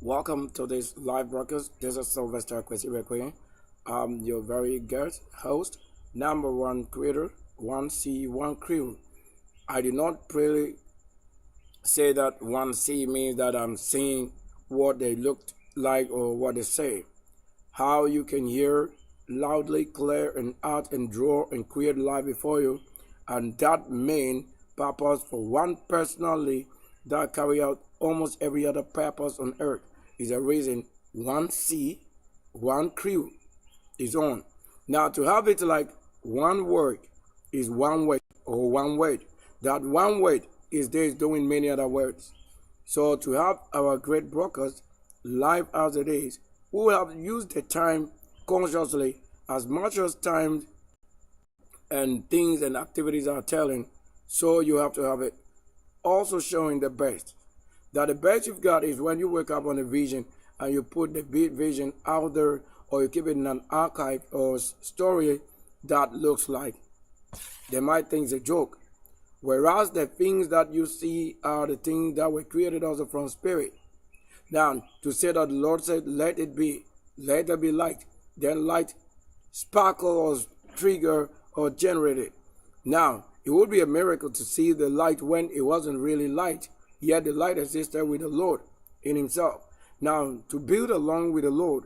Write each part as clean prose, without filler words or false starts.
Welcome to this live broadcast. This is Sylvester Kwesi. I'm your very guest host, number one creator, one C, one crew. I do not really say that one C means that I'm seeing what they looked like or what they say. How you can hear loudly, clear, and out and draw and create life before you, and that main purpose for one personally that carry out almost every other purpose on earth is a reason one C, one crew is on. Now to have it like one word is one word or one word. That one word is there is doing many other words. So to have our great brokers live as it is, we will have used the time consciously as much as time and things and activities are telling. So you have to have it also showing the best. That the best you've got is when you wake up on a vision and you put the vision out there, or you keep it in an archive or story that looks like they might think it's a joke. Whereas the things that you see are the things that were created also from spirit. Now, to say that the Lord said, let it be, let there be light. Then light sparkle or trigger or generate it. Now, it would be a miracle to see the light when it wasn't really light. Yet the light existed with the Lord in himself. Now, to build along with the Lord,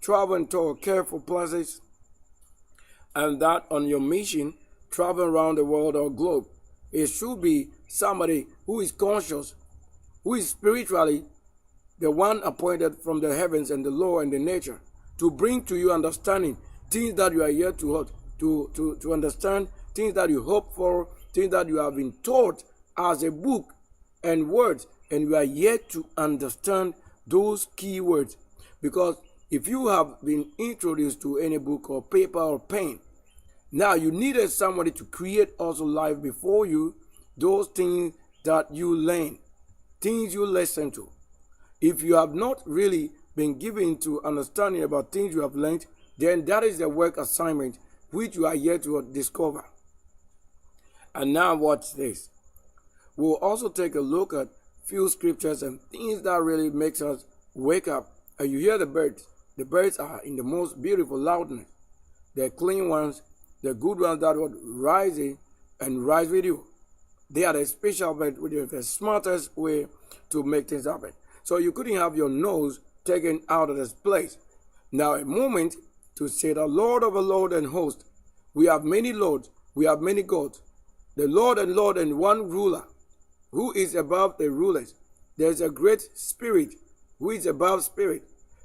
travel into careful places, and that on your mission, travel around the world or globe, it should be somebody who is conscious, who is spiritually the one appointed from the heavens and the law and the nature, to bring to you understanding, things that you are yet to understand, things that you hope for, things that you have been taught as a book and words, and you are yet to understand those key words. Because if you have been introduced to any book or paper or pen, now you needed somebody to create also life before you, those things that you learn, things you listen to. If you have not really been given to understanding about things you have learned, then that is the work assignment which you are yet to discover. And now watch this. We'll also take a look at few scriptures and things that really makes us wake up. And you hear the birds. The birds are in the most beautiful loudness. The clean ones, the good ones that would rise in and rise with you. They are the special bird with the smartest way to make things happen. So you couldn't have your nose taken out of this place. Now a moment to say the Lord of a Lord and host. We have many lords, we have many gods. The Lord and one ruler, who is above the rulers. There's a great spirit who is above spirit.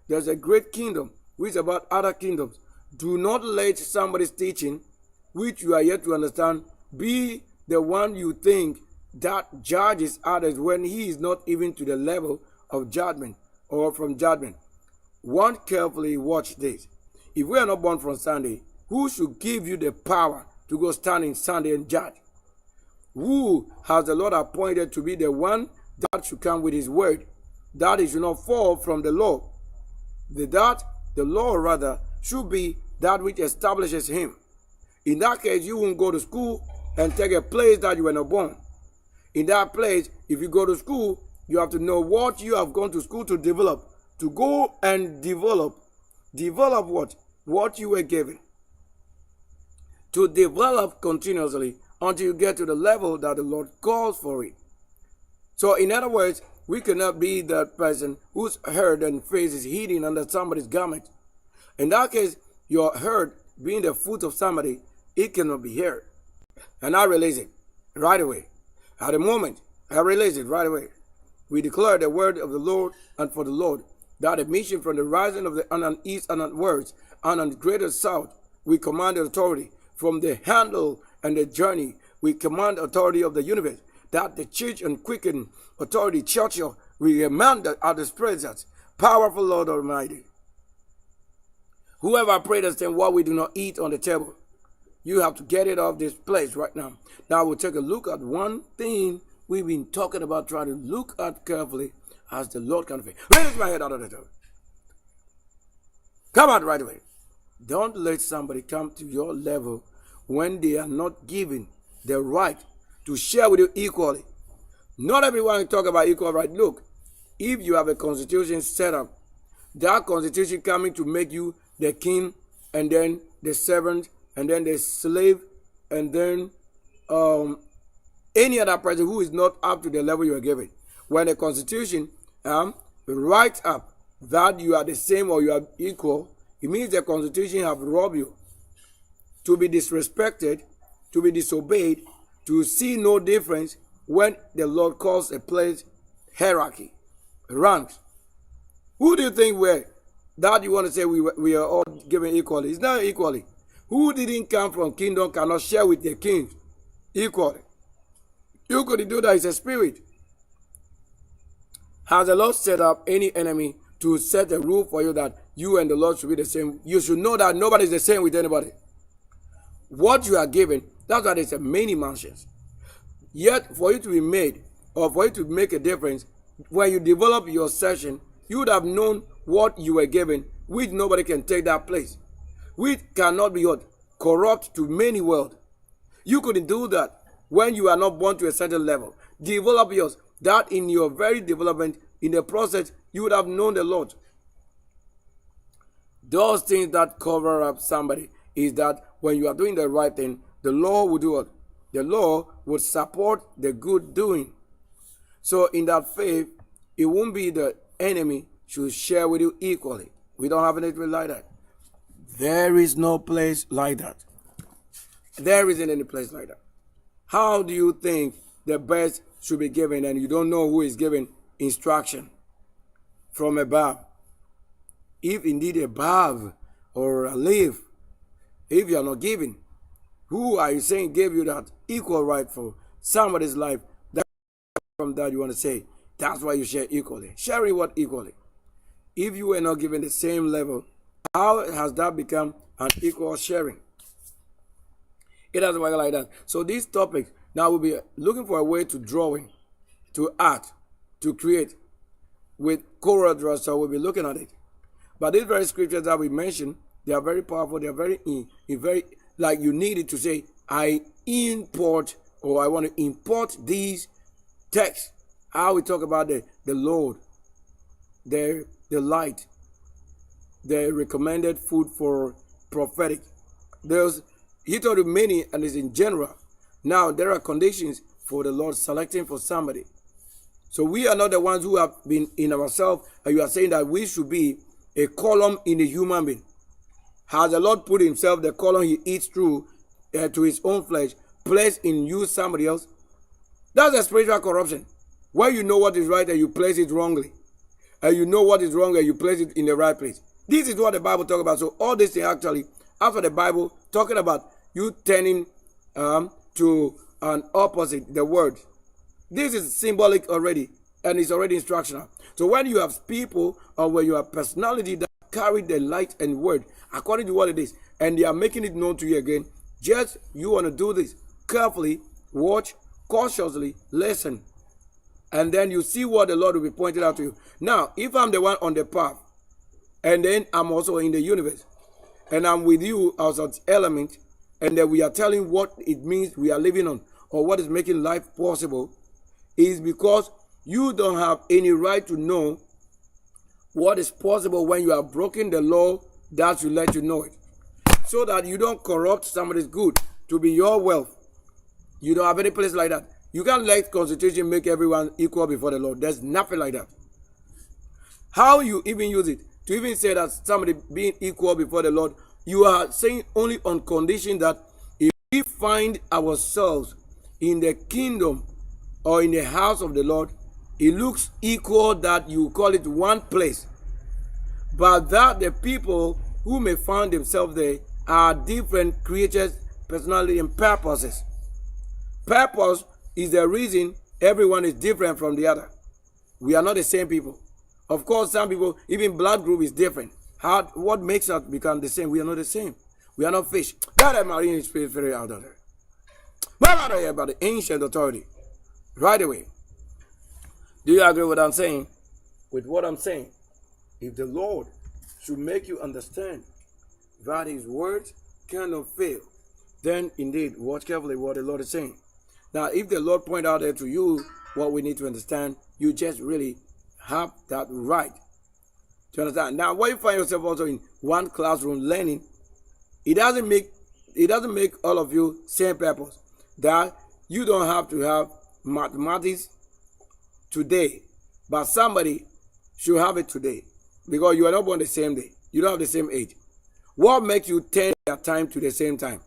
There's a great kingdom who is above other kingdoms. Do not let somebody's teaching, which you are yet to understand, be the one you think that judges others when he is not even to the level of judgment or from judgment. One carefully watch this. If we are not born from Sunday, who should give you the power to go stand in Sunday and judge? Who has the Lord appointed to be the one that should come with his word, that it should not fall from the law? The law rather should be that which establishes him. In that case, you won't go to school and take a place that you were not born. In that place, if you go to school, you have to know what you have gone to school to develop. To go and develop. Develop what? What you were given. To develop continuously until you get to the level that the Lord calls for it. So in other words, we cannot be that person whose head and face is hidden under somebody's garment. In that case, your head being the foot of somebody, it cannot be heard. And I release it right away. At the moment, I release it right away. We declare the word of the Lord and for the Lord, that a mission from the rising of the east and onwards and on the greater south, we command the authority from the handle and the journey. We command authority of the universe, that the church and quicken authority, Churchill, we command at his presence, powerful Lord Almighty. Whoever prayed us saying what we do not eat on the table, you have to get it off this place right now. Now we'll take a look at one thing we've been talking about, trying to look at carefully as the Lord can fail. Raise my head out of the table. Come out right away. Don't let somebody come to your level when they are not given the right to share with you equally. Not everyone talk about equal right. Look, if you have a constitution set up, that constitution coming to make you the king, and then the servant, and then the slave, and then any other person who is not up to the level you are given. When the constitution writes up that you are the same or you are equal, it means the constitution have robbed you. To be disrespected, to be disobeyed, to see no difference when the Lord calls a place hierarchy, ranks. Who do you think we're that you want to say we are all given equally? It's not equally. Who didn't come from kingdom cannot share with the king equally. You could do that. It's a spirit. Has the Lord set up any enemy to set a rule for you that you and the Lord should be the same? You should know that nobody is the same with anybody. What you are given, that's why there's many mansions. Yet, for you to be made, or for you to make a difference, when you develop your session, you would have known what you were given, which nobody can take that place, which cannot be what? Corrupt to many world. You couldn't do that when you are not born to a certain level. Develop yours, that in your very development, in the process, you would have known the Lord. Those things that cover up somebody is that when you are doing the right thing, the law will do what? The law would support the good doing. So in that faith, it won't be the enemy should share with you equally. We don't have anything like that. There is no place like that. There isn't any place like that. How do you think the best should be given and you don't know who is giving instruction from above? If indeed above or a leaf, if you are not giving, who are you saying gave you that equal right for somebody's life? That from that you want to say, that's why you share equally. Sharing what equally? If you were not given the same level, how has that become an equal sharing? It doesn't work like that. So these topics, now we'll be looking for a way to drawing, to art, to create with choral draws. So we'll be looking at it. But these very scriptures that we mentioned, they are very powerful. They are very, very like you needed to say, I import or I want to import these texts. How we talk about the Lord, the light, the recommended food for prophetic. He told you many and it's in general. Now there are conditions for the Lord selecting for somebody. So we are not the ones who have been in ourselves, and you are saying that we should be a column in a human being. Has the Lord put himself, the column he eats through to his own flesh, placed in you somebody else? That's a spiritual corruption. Where you know what is right and you place it wrongly. And you know what is wrong and you place it in the right place. This is what the Bible talks about. So all this thing actually, after the Bible, talking about you turning to an opposite, the word. This is symbolic already, and it's already instructional. So when you have people or when you have personality that carry the light and word according to what it is, and they are making it known to you again, just you want to do this carefully, watch, cautiously, listen, and then you see what the Lord will be pointing out to you. Now, if I'm the one on the path, and then I'm also in the universe, and I'm with you as an element, and then we are telling what it means we are living on, or what is making life possible, is because you don't have any right to know what is possible when you have broken the law that should let you know it. So that you don't corrupt somebody's good to be your wealth. You don't have any place like that. You can't let Constitution make everyone equal before the Lord. There's nothing like that. How you even use it to even say that somebody being equal before the Lord, you are saying only on condition that if we find ourselves in the kingdom or in the house of the Lord, it looks equal that you call it one place. But that the people who may find themselves there are different creatures, personality, and purposes. Purpose is the reason everyone is different from the other. We are not the same people. Of course, some people, even blood group is different. What makes us become the same? We are not the same. We are not fish. That marine is very out of there. But not here about the ancient authority. Right away. Do you agree with what I'm saying? With what I'm saying? If the Lord should make you understand that his words cannot fail, then indeed watch carefully what the Lord is saying. Now, if the Lord point out there to you what we need to understand, you just really have that right. Do you understand? Now, when you find yourself also in one classroom learning, it doesn't make all of you same purpose. That you don't have to have mathematics today, but somebody should have it today because you are not born the same day. You don't have the same age. What makes you turn their time to the same time?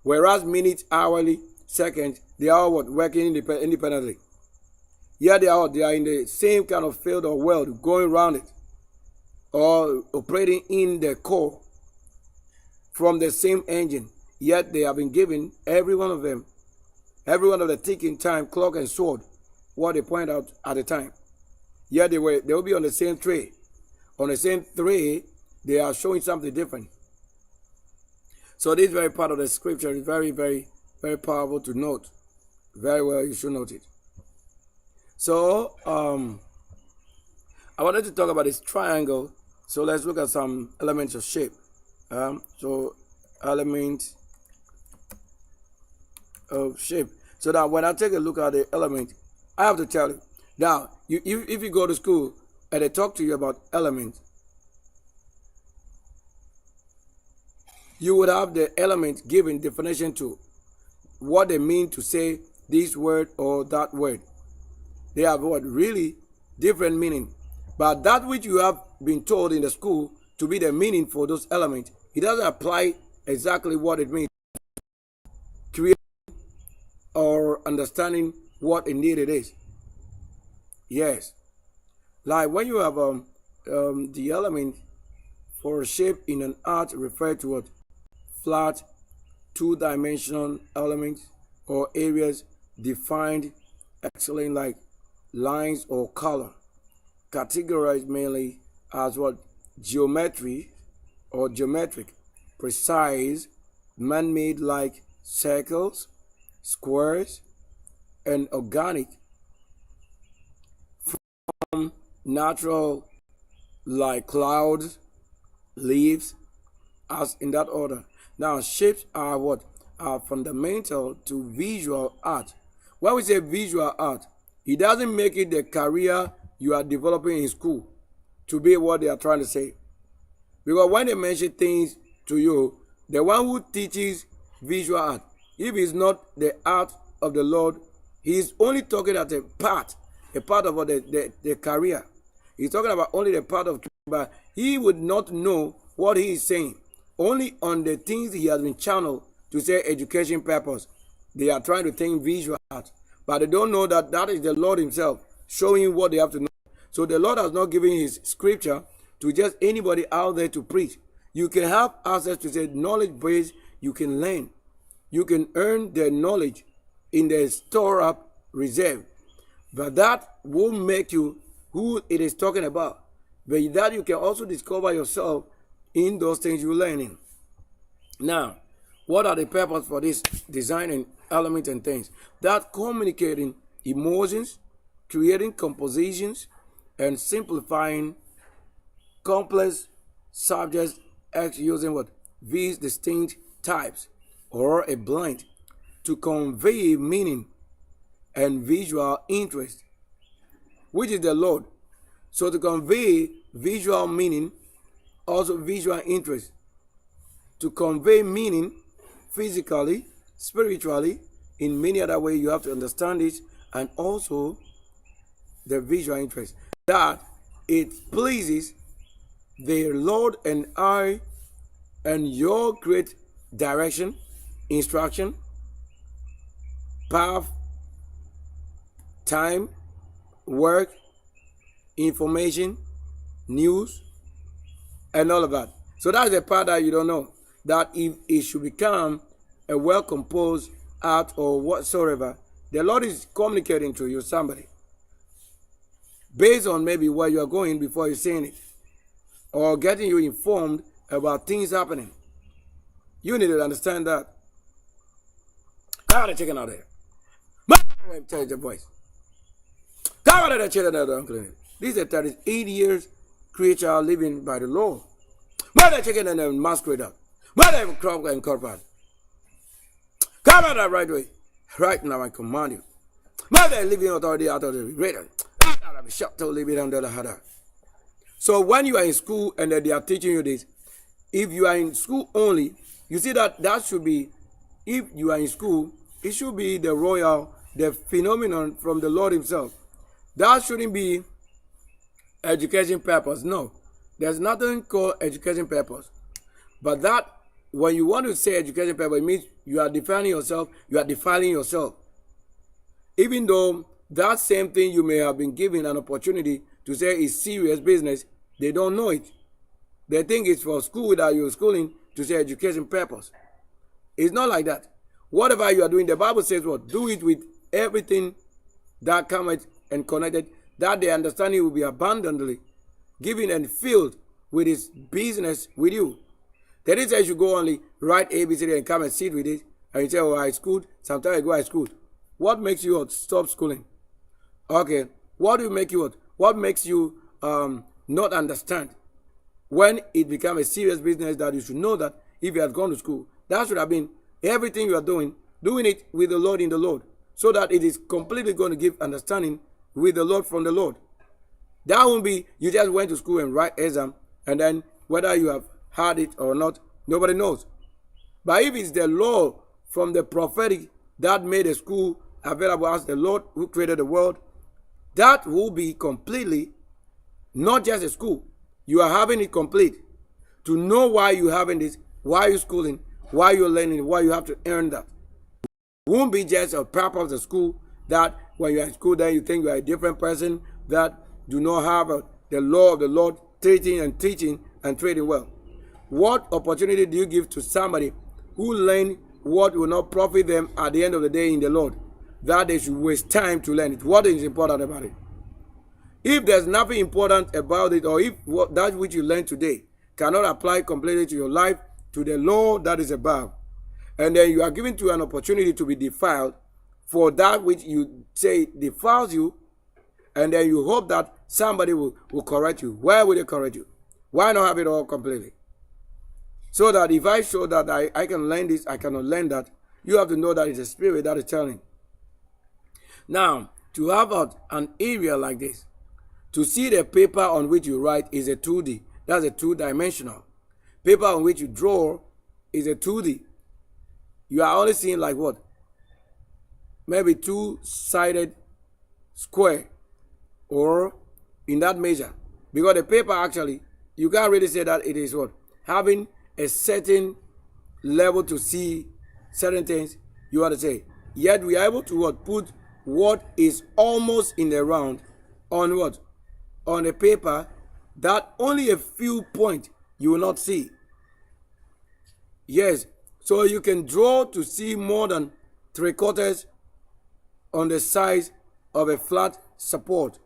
Whereas minutes, hourly, seconds, they are what working independently. Yeah, they are in the same kind of field or world going around it, or operating in the core from the same engine. Yet they have been given, every one of them, every one of the ticking time, clock and sword, what they point out at the time. Yet they will be on the same tray. On the same tray, they are showing something different. So this very part of the scripture is very, very, very powerful to note. Very well, you should note it. So I wanted to talk about this triangle. So let's look at some elements of shape. So elements of shape. So that when I take a look at the element, I have to tell you. Now, if you go to school and they talk to you about elements, you would have the element given definition to what they mean to say this word or that word. They have what really different meaning. But that which you have been told in the school to be the meaning for those elements, it doesn't apply exactly what it means. Creating or understanding what indeed it is. Yes. Like when you have the element for shape in an art referred to what? Flat, two-dimensional elements or areas defined excellent like lines or color, categorized mainly as what? Geometry or geometric, precise, man-made like circles, squares, and organic, from natural like clouds, leaves, as in that order. Now, shapes are what? Are fundamental to visual art. When we say visual art, it doesn't make it the career you are developing in school to be what they are trying to say. Because when they mention things to you, the one who teaches visual art, if it's not the art of the Lord, he is only talking at a part of the career. He's talking about only the part of, but he would not know what he is saying. Only on the things he has been channeled to say education purpose. They are trying to think visual art, but they don't know that that is the Lord himself showing what they have to know. So the Lord has not given his scripture to just anybody out there to preach. You can have access to say knowledge base. You can learn. You can earn the knowledge in the store up reserve. But that will make you who it is talking about. But that you can also discover yourself in those things you're learning. Now, what are the purpose for this designing elements and things? That communicating emotions, creating compositions, and simplifying complex subjects using what? These distinct types or a blend to convey meaning and visual interest, which is the Lord. So to convey visual meaning, also visual interest, to convey meaning physically, spiritually, in many other ways you have to understand it, and also the visual interest, that it pleases the Lord and I and your great direction, instruction, path, time, work, information, news, and all of that. So that's the part that you don't know. That if it should become a well-composed art or whatsoever, the Lord is communicating to you, somebody, based on maybe where you are going before you're saying it, or getting you informed about things happening. You need to understand that. Come on, chicken out there. Change the voice. Come on, the children that don't clean it. These are 38 years creature living by the law. Mother chicken and then masquerade out. Mother crop and corporate. Come on right way. Right now I command you. Mother living authority out of the greater. So when you are in school and they are teaching you this, if you are in school only, you see that should be, if you are in school, it should be the phenomenon from the Lord himself. That shouldn't be education purpose. No, there's nothing called education purpose. But that, when you want to say education purpose, it means you are defining yourself, you are defiling yourself. Even though that same thing you may have been given an opportunity to say is serious business, they don't know it. They think it's for school that you're schooling to say education purpose. It's not like that. Whatever you are doing, the Bible says what? Do it with everything that comes and connected, that the understanding will be abundantly given and filled with his business with you. That is, you should go only write ABCD and come and sit with it, and you say, oh, I schooled. Sometimes I go, I schooled. What makes you stop schooling? Okay. What do you make you what makes you not understand when it becomes a serious business that you should know that if you had gone to school, that should have been everything you are doing it with the Lord in the Lord, so that it is completely going to give understanding with the Lord from the Lord. That won't be you just went to school and write exam, and then whether you have had it or not, nobody knows. But if it's the law from the prophetic that made a school available as the Lord who created the world, that will be completely not just a school. You are having it complete. To know why you're having this, why you're schooling, why you're learning, why you have to earn that. It won't be just a purpose of the school that when you're in school then you think you are a different person that do not have the law of the Lord teaching and trading well. What opportunity do you give to somebody who learn what will not profit them at the end of the day in the Lord, that they should waste time to learn it? What is important about it? If there's nothing important about it, or if that which you learn today cannot apply completely to your life, to the law that is above, and then you are given to an opportunity to be defiled for that which you say defiles you, and then you hope that somebody will correct you. Why would they correct you? Why not have it all completely? So that if I show that I can learn this, I cannot learn that, you have to know that it's a spirit that is telling. Now, to have an area like this, to see the paper on which you write is a 2D. That's a two-dimensional. Paper on which you draw is a 2D. You are only seeing like what? Maybe two-sided square, or in that measure. Because the paper actually, you can't really say that it is what? Having a certain level to see certain things, you want to say. Yet we are able to what? Put what is almost in the round on what? On a paper that only a few points you will not see. Yes, so you can draw to see more than 3/4 on the size of a flat support,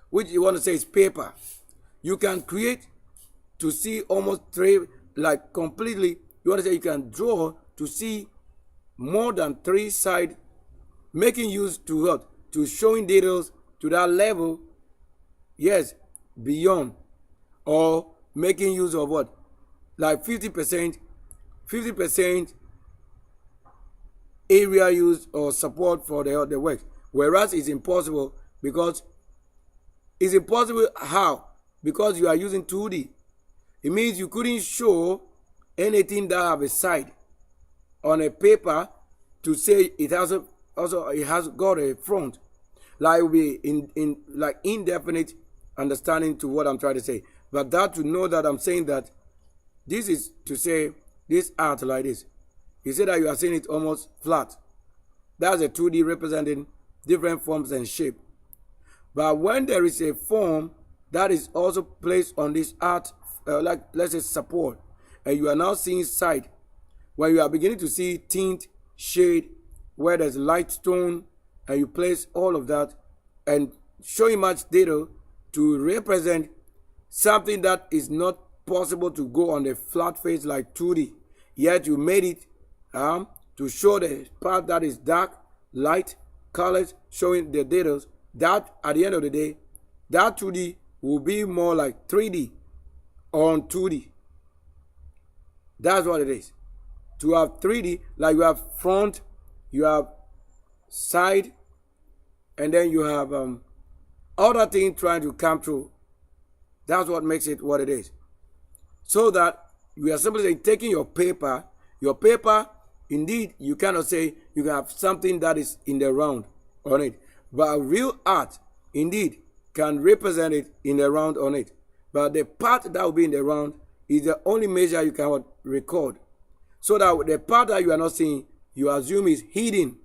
which you want to say is paper. You can create to see almost like completely, you want to say you can draw to see more than 3 sides, making use to what? To showing details to that level, yes, beyond, or making use of what? Like 50% area used or support for the work. Whereas it's impossible because it's impossible how? Because you are using 2D. It means you couldn't show anything that have a side on a paper to say it has got a front. Like it will be in like indefinite understanding to what I'm trying to say. But that to know that I'm saying that this is to say this art like this. You say that you are seeing it almost flat. That's a 2D representing different forms and shape. But when there is a form that is also placed on this art, like let's say support, and you are now seeing side, when you are beginning to see tint, shade, where there's light stone, and you place all of that and showing much data to represent something that is not possible to go on the flat face like 2D, yet you made it to show the part that is dark, light, colors, showing the data, that at the end of the day, that 2D will be more like 3D on 2D. That's what it is. To have 3D, like you have front, you have side, and then you have other things trying to come through. That's what makes it what it is. So that we are simply saying, taking your paper, indeed, you cannot say you can have something that is in the round on it. But real art, indeed, can represent it in the round on it. But the part that will be in the round is the only measure you can record. So that the part that you are not seeing, you assume is hidden,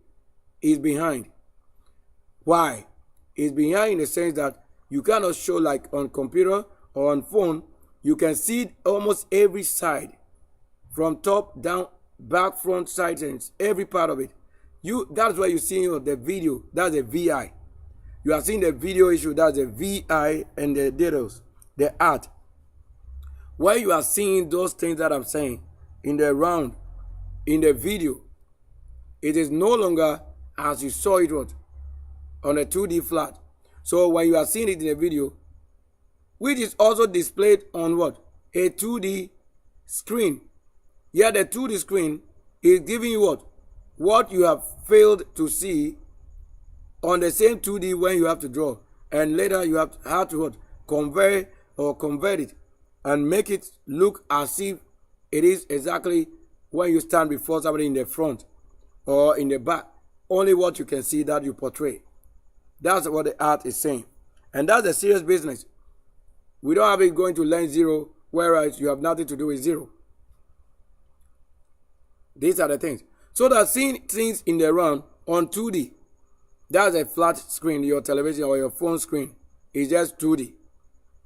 is behind. Why? It's behind in the sense that you cannot show, like on computer or on phone, you can see almost every side, from top, down, back, front, side, and every part of it. That's why you see the video. That's a VI. You are seeing the video issue. That's a VI and the details, the art. Where you are seeing those things that I'm saying in the round, in the video, it is no longer as you saw it on a 2D flat. So when you are seeing it in the video, which is also displayed on what? A 2D screen. Yeah, the 2D screen is giving you what? What you have failed to see on the same 2D when you have to draw. And later you have to what? Convert it and make it look as if it is exactly when you stand before somebody in the front or in the back. Only what you can see that you portray. That's what the art is saying. And that's a serious business. We don't have it going to line zero, whereas you have nothing to do with zero. These are the things. So that seeing things in the round on 2D, that's a flat screen, your television or your phone screen. It's just 2D.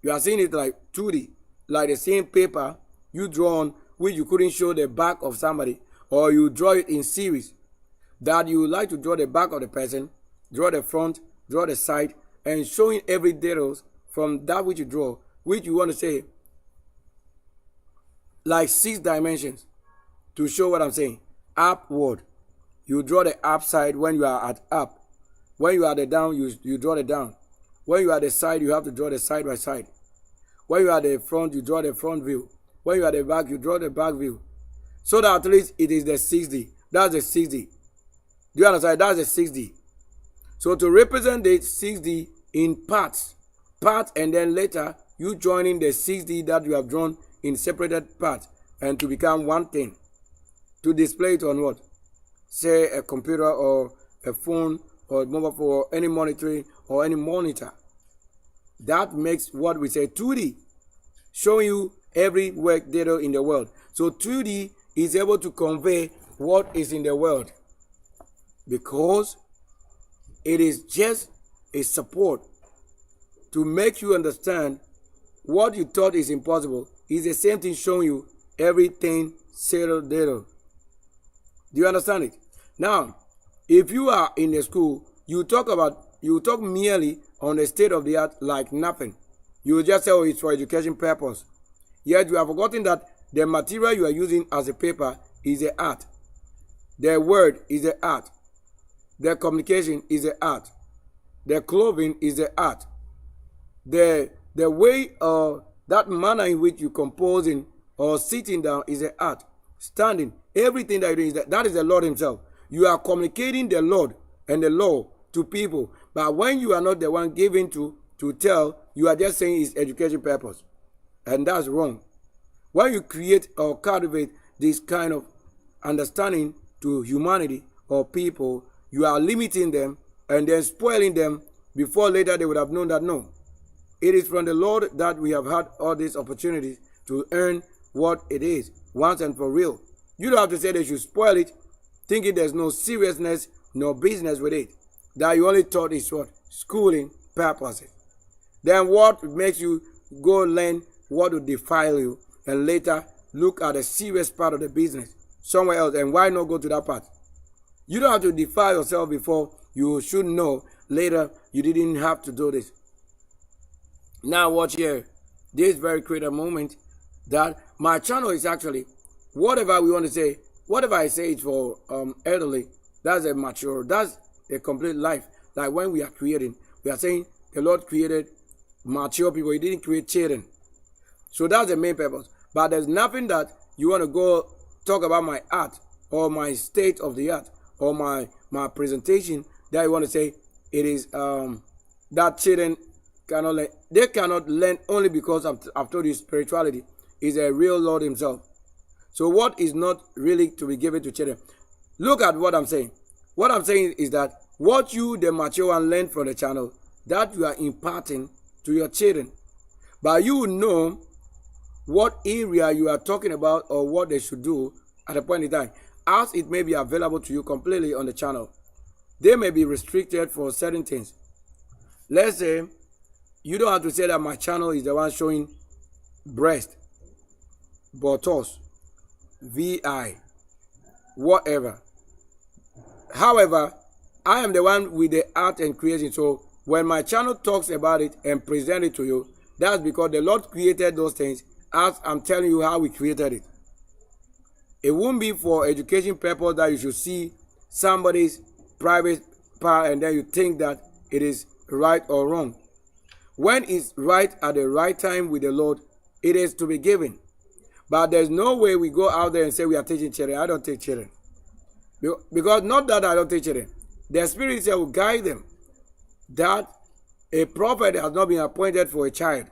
You are seeing it like 2D, like the same paper you draw on, which you couldn't show the back of somebody, or you draw it in series. That you like to draw the back of the person, draw the front, draw the side, and showing every details from that which you draw, which you want to say, like 6 dimensions, to show what I'm saying. Upward, you draw the up side when you are at up. When you are at the down, you draw the down. When you are at the side, you have to draw the side by side. When you are at the front, you draw the front view. When you are at the back, you draw the back view. So that at least it is the 6D. That's the 6D. Do you understand? That's the 6D. So to represent the 6D in parts, and then later you joining the 6D that you have drawn in separated parts and to become one thing. To display it on what? Say a computer or a phone or mobile phone or any monitoring or any monitor. That makes what we say 2D, showing you every work data in the world. So 2D is able to convey what is in the world, because it is just a support to make you understand what you thought is impossible is the same thing showing you everything zero data. Do you understand it? Now, if you are in a school, you talk merely on the state of the art like nothing. You just say, oh, it's for education purpose. Yet you have forgotten that the material you are using as a paper is the art. The word is the art. The communication is the art. The clothing is the art. The way that manner in which you composing or sitting down is the art. Standing, everything that you do that is the Lord himself. You are communicating the Lord and the law to people. But when you are not the one given to tell, you are just saying it's education purpose. And that's wrong. When you create or cultivate this kind of understanding to humanity or people, you are limiting them and then spoiling them before later they would have known that no. It is from the Lord that we have had all these opportunities to earn what it is, once and for real. You don't have to say they should spoil it, thinking there's no seriousness, no business with it. That you only thought is what? Schooling purposes. Then what makes you go learn what will defile you and later look at the serious part of the business somewhere else, and why not go to that part? You don't have to defile yourself before you should know later you didn't have to do this. Now watch here. This very critical moment that my channel is actually, whatever we want to say, whatever I say is for elderly, that's a mature, that's a complete life. Like when we are creating, we are saying the Lord created mature people, he didn't create children. So that's the main purpose. But there's nothing that you want to go talk about my art or my state of the art or my presentation that you want to say it is that children cannot learn. They cannot learn only because I've told you spirituality is a real Lord himself. So what is not really to be given to children? Look at what I'm saying. What I'm saying is that what you, the mature one, learn from the channel, that you are imparting to your children. But you know what area you are talking about or what they should do at a point in time, as it may be available to you completely on the channel. They may be restricted for certain things. Let's say you don't have to say that my channel is the one showing breast, buttocks, VI, whatever. However, I am the one with the art and creation. So when my channel talks about it and present it to you, that's because the Lord created those things as I'm telling you how we created it. It won't be for education purpose that you should see somebody's private part and then you think that it is right or wrong. When it's right at the right time with the Lord, it is to be given. But there's no way we go out there and say we are teaching children. I don't teach children. Because not that I don't teach children. The Spirit itself will guide them. That a prophet has not been appointed for a child.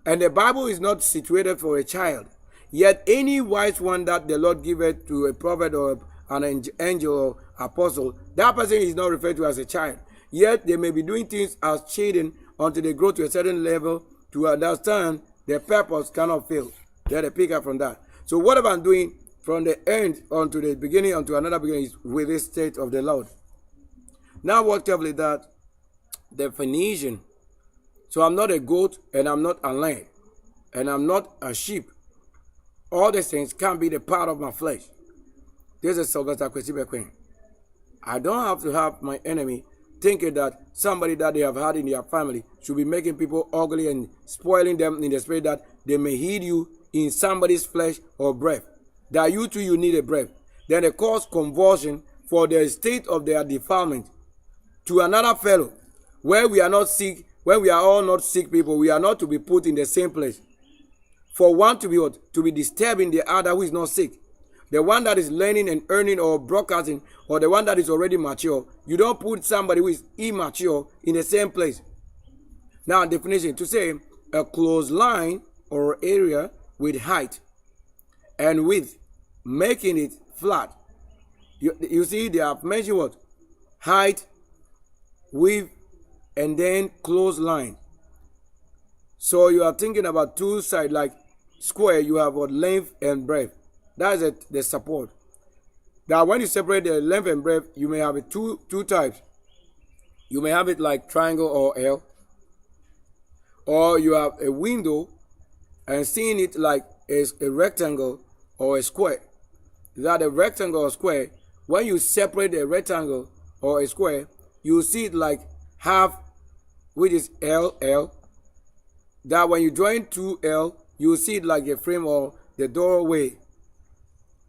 And the Bible is not situated for a child. Yet any wise one that the Lord giveth to a prophet or an angel or apostle, that person is not referred to as a child. Yet they may be doing things as children until they grow to a certain level to understand their purpose cannot fail. They pick up from that. So whatever I'm doing from the end unto the beginning unto another beginning is with the state of the Lord. Now watch carefully that definition. So I'm not a goat and I'm not a lamb and I'm not a sheep. All these things can be the part of my flesh. This is Sylvester Queen. I don't have to have my enemy thinking that somebody that they have had in their family should be making people ugly and spoiling them in the spirit that they may heed you in somebody's flesh or breath. That you too, you need a breath. Then they cause convulsion for the state of their defilement to another fellow. Where we are not sick, when we are all not sick people, we are not to be put in the same place. For one to be what? To be disturbing the other who is not sick. The one that is learning and earning or broadcasting, or the one that is already mature, you don't put somebody who is immature in the same place. Now, definition, to say a closed line or area with height and width, making it flat. You see, they have mentioned what? Height, width, and then closed line. So you are thinking about two sides, like square, you have what? Length and breadth. That is the support. Now, when you separate the length and breadth, you may have it two types. You may have it like triangle or L. Or you have a window and seeing it like a rectangle or a square. That a rectangle or square, when you separate a rectangle or a square, you see it like half, which is L. That when you join two L, you see it like a frame or the doorway.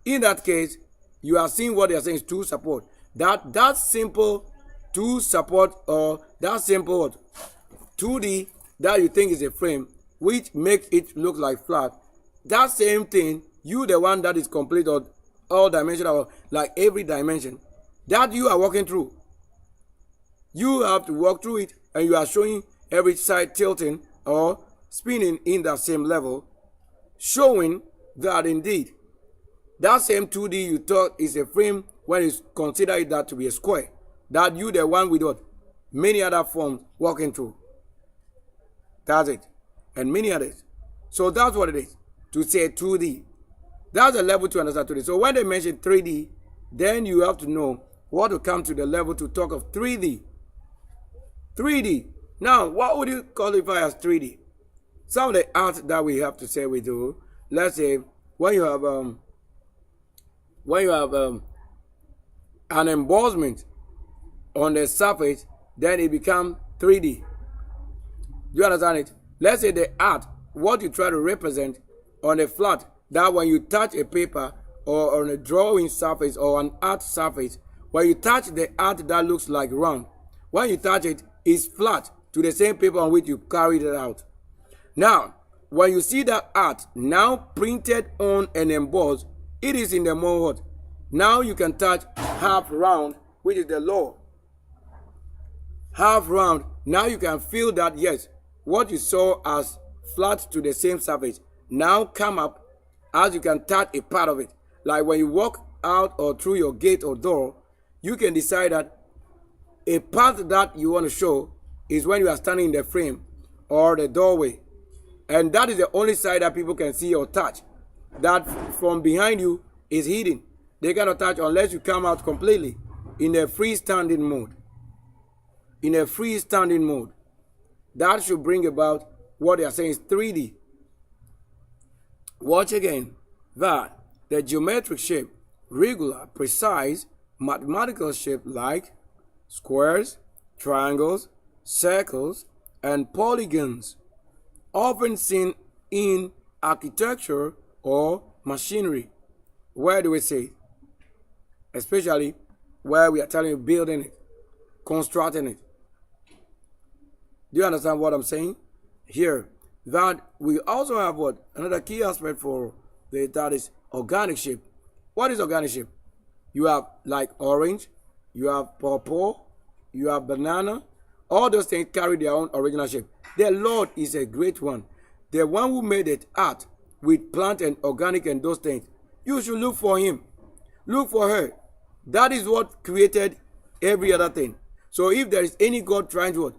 In that case, you are seeing what they are saying is two support. That simple two support or that simple what? 2D that you think is a frame, which makes it look like flat. That same thing, you the one that is complete or all dimensional, like every dimension, that you are walking through. You have to walk through it and you are showing every side tilting or spinning in that same level, showing that indeed that same 2D you thought is a frame when you consider that to be a square. That you the one with what? Many other forms walking through. That's it. And many others. So that's what it is. To say 2D. That's a level to understand 2D. So when they mention 3D, then you have to know what to come to the level to talk of 3D. 3D. Now, what would you qualify as 3D? Some of the art that we have to say we do. Let's say when you have an embossment on the surface, then it becomes 3D. Do you understand it? Let's say the art, what you try to represent on a flat, that when you touch a paper or on a drawing surface or an art surface, when you touch the art that looks like round, when you touch it, it's flat to the same paper on which you carried it out. Now, when you see that art now printed on and embossed, it is in the more what? Now you can touch half round, which is the lower. half round. Now you can feel that, yes, what you saw as flat to the same surface now come up as you can touch a part of it. Like when you walk out or through your gate or door, you can decide that a part that you want to show is when you are standing in the frame or the doorway. And that is the only side that people can see or touch. That from behind you is hidden. They cannot touch unless you come out completely in a freestanding mode. In a freestanding mode. That should bring about what they are saying is 3D. Watch again that the geometric shape, regular, precise, mathematical shape like squares, triangles, circles, and polygons, often seen in architecture or machinery. Where do we say? Especially where we are telling you building it, constructing it. Do you understand what I'm saying? Here, that we also have what? Another key aspect for that is organic shape. What is organic shape? You have like orange, you have purple, you have banana. All those things carry their own original shape. The Lord is a great one. The one who made it art with plant and organic and those things. You should look for him. Look for her. That is what created every other thing. So if there is any God trying to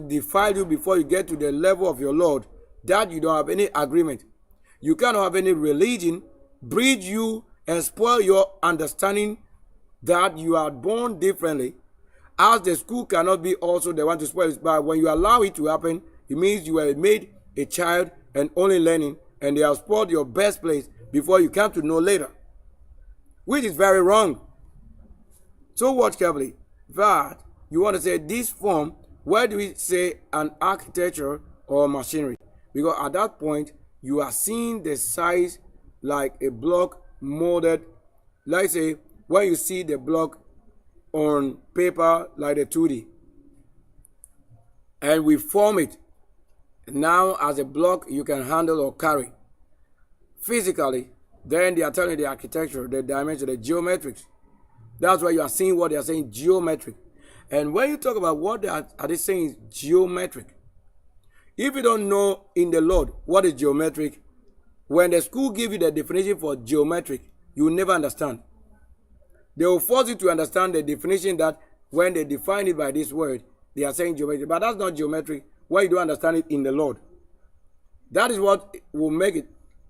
defile you before you get to the level of your Lord, that you don't have any agreement. You cannot have any religion breed you and spoil your understanding that you are born differently, as the school cannot be also the one to spoil it. But when you allow it to happen, it means you were made a child and only learning, and they have spoiled your best place before you come to know later, which is very wrong. So watch carefully. That you want to say this form, where do we say an architecture or machinery? Because at that point, you are seeing the size like a block molded. Let's say when you see the block on paper like the 2D, and we form it now as a block you can handle or carry physically, then they are telling you the architecture, the dimension, the geometrics. That's why you are seeing what they are saying, geometric. And when you talk about what they are they saying is geometric, if you don't know in the Lord what is geometric, when the school give you the definition for geometric, you will never understand. They will force you to understand the definition that when they define it by this word, they are saying geometric. But that's not geometric when you don't understand it in the Lord. That is what will make it.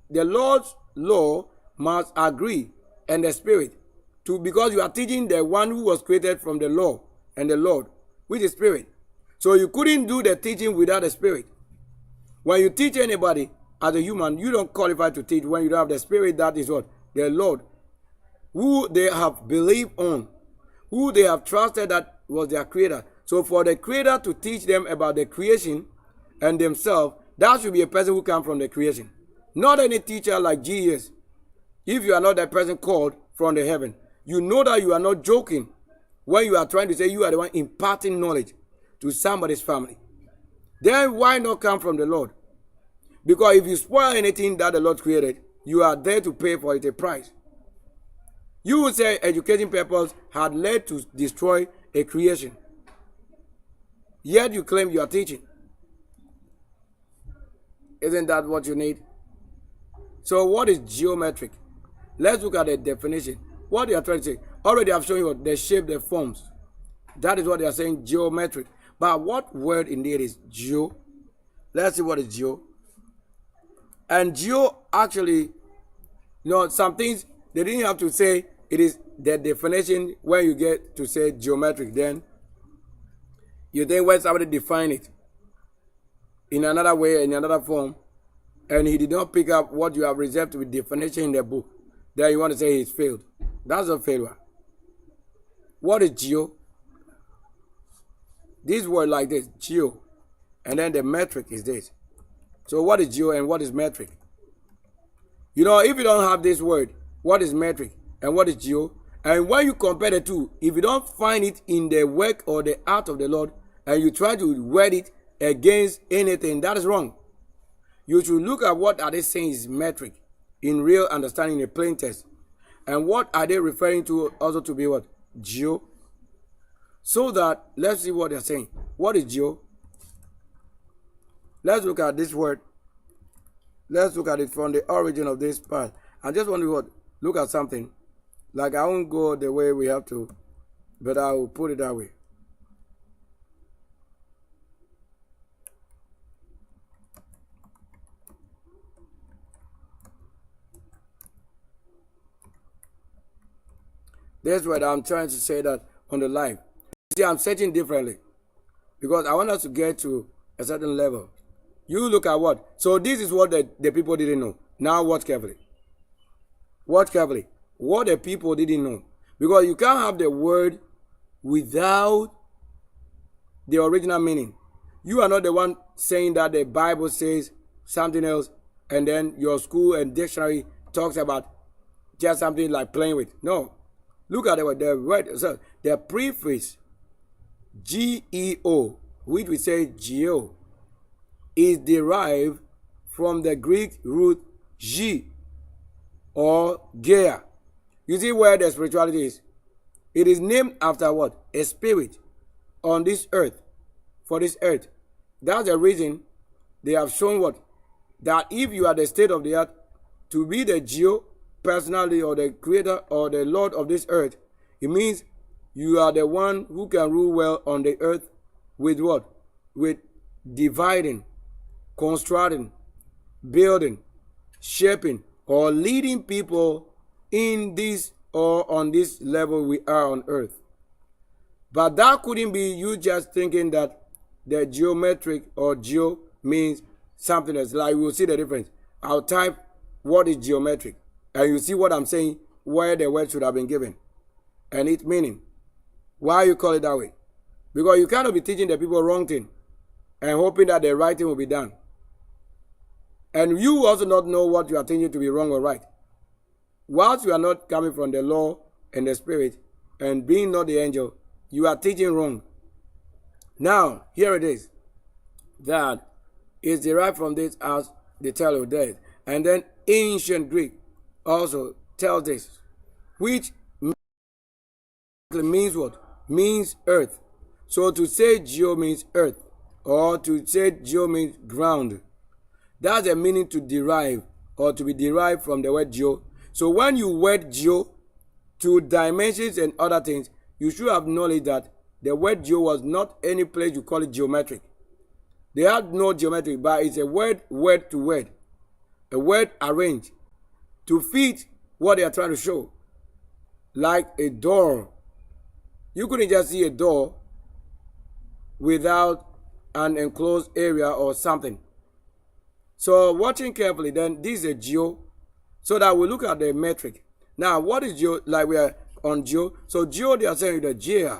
The Lord's law must agree and the Spirit, because you are teaching the one who was created from the law and the Lord, which is Spirit. So you couldn't do the teaching without the Spirit. When you teach anybody as a human, you don't qualify to teach when you don't have the Spirit. That is what? The Lord, who they have believed on, who they have trusted that was their creator. So for the creator to teach them about the creation and themselves, that should be a person who comes from the creation. Not any teacher like Jesus. If you are not that person called from the heaven, you know that you are not joking when you are trying to say you are the one imparting knowledge to somebody's family. Then why not come from the Lord? Because if you spoil anything that the Lord created, you are there to pay for it a price. You would say education purpose had led to destroy a creation. Yet you claim you are teaching. Isn't that what you need? So what is geometric? Let's look at the definition. What they are trying to say. Already I've shown you the shape, the forms. That is what they are saying, geometric. But what word indeed is geo? Let's see what is geo. And geo actually, some things they didn't have to say it is the definition when you get to say geometric. Then you think when somebody define it in another way, in another form, and he did not pick up what you have reserved with definition in the book, then you want to say he's failed. That's a failure. What is geo? This word like this, geo. And then the metric is this. So what is geo and what is metric? If you don't have this word, what is metric and what is geo? And when you compare the two, if you don't find it in the work or the art of the Lord, and you try to word it against anything, that is wrong. You should look at what are they saying is metric in real understanding, in a plain text. And what are they referring to also to be what? Geo. So that, let's see what they're saying. What is geo? Let's look at this word. Let's look at it from the origin of this part. I just want to look at something. Like I won't go the way we have to, but I will put it that way. That's what I'm trying to say that on the live. See, I'm searching differently because I want us to get to a certain level. You look at what? So this is what the people didn't know. Now watch carefully. Watch carefully. What the people didn't know. Because you can't have the word without the original meaning. You are not the one saying that the Bible says something else and then your school and dictionary talks about just something like playing with. No. Look at the word. So the prefix G-E-O, which we say geo, is derived from the Greek root G or Gaia. You see where the spirituality is? It is named after what? A spirit on this earth, for this earth. That's the reason they have shown what? That if you are the state of the earth, to be the geo personally or the creator or the lord of this earth, it means you are the one who can rule well on the earth with what? With dividing, constructing, building, shaping, or leading people in this or on this level we are on earth. But that couldn't be you just thinking that the geometric or geo means something else. Like we'll see the difference. I'll type what is geometric and you see what I'm saying, where the word should have been given and its meaning. Why you call it that way? Because you cannot be teaching the people wrong thing and hoping that the right thing will be done. And you also not know what you are thinking to be wrong or right. Whilst you are not coming from the law and the spirit and being not the angel, you are teaching wrong. Now, here it is. That is derived from this as the tell of death. And then ancient Greek also tells this, which means what? Means earth. So to say geo means earth, or to say geo means ground. That's the meaning to derive, or to be derived from the word geo. So when you word geo to dimensions and other things, you should have knowledge that the word geo was not any place you call it geometric. They had no geometric, but it's a word to word. A word arranged to fit what they are trying to show. Like a door. You couldn't just see a door without an enclosed area or something. So watching carefully, then this is a geo, so that we look at the metric. Now, what is geo? Like we are on geo. So geo, they are saying the Gaia,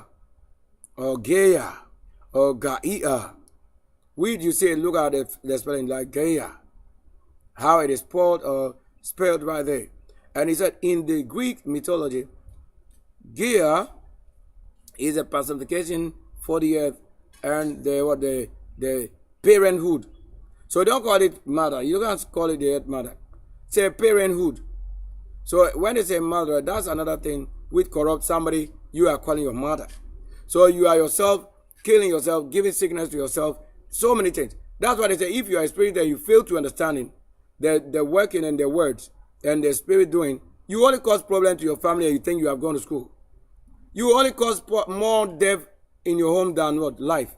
or Gaia, or Gaia. We you say look at the spelling like Gaia, how it is spelled right there. And he said in the Greek mythology, Gaia is a personification for the earth and the parenthood. So don't call it mother. You can't call it the earth mother. Say parenthood. So when they say mother, that's another thing which corrupts somebody you are calling your mother. So you are yourself killing yourself, giving sickness to yourself, so many things. That's why they say if you are a spirit and you fail to understand the working and the words and the spirit doing, you only cause problem to your family and you think you have gone to school. You only cause more death in your home than what? Life.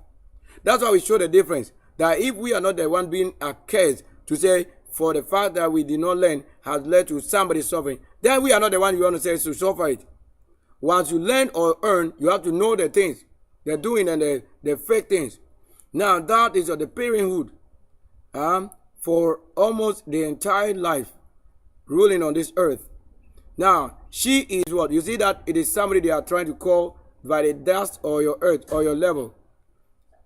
That's why we show the difference. That if we are not the one being accused to say, for the fact that we did not learn has led to somebody suffering, then we are not the one you want to say to suffer it. Once you learn or earn, you have to know the things they're doing and the fake things. Now that is the parenthood for almost the entire life ruling on this earth. Now, she is what? You see that it is somebody they are trying to call by the dust or your earth or your level.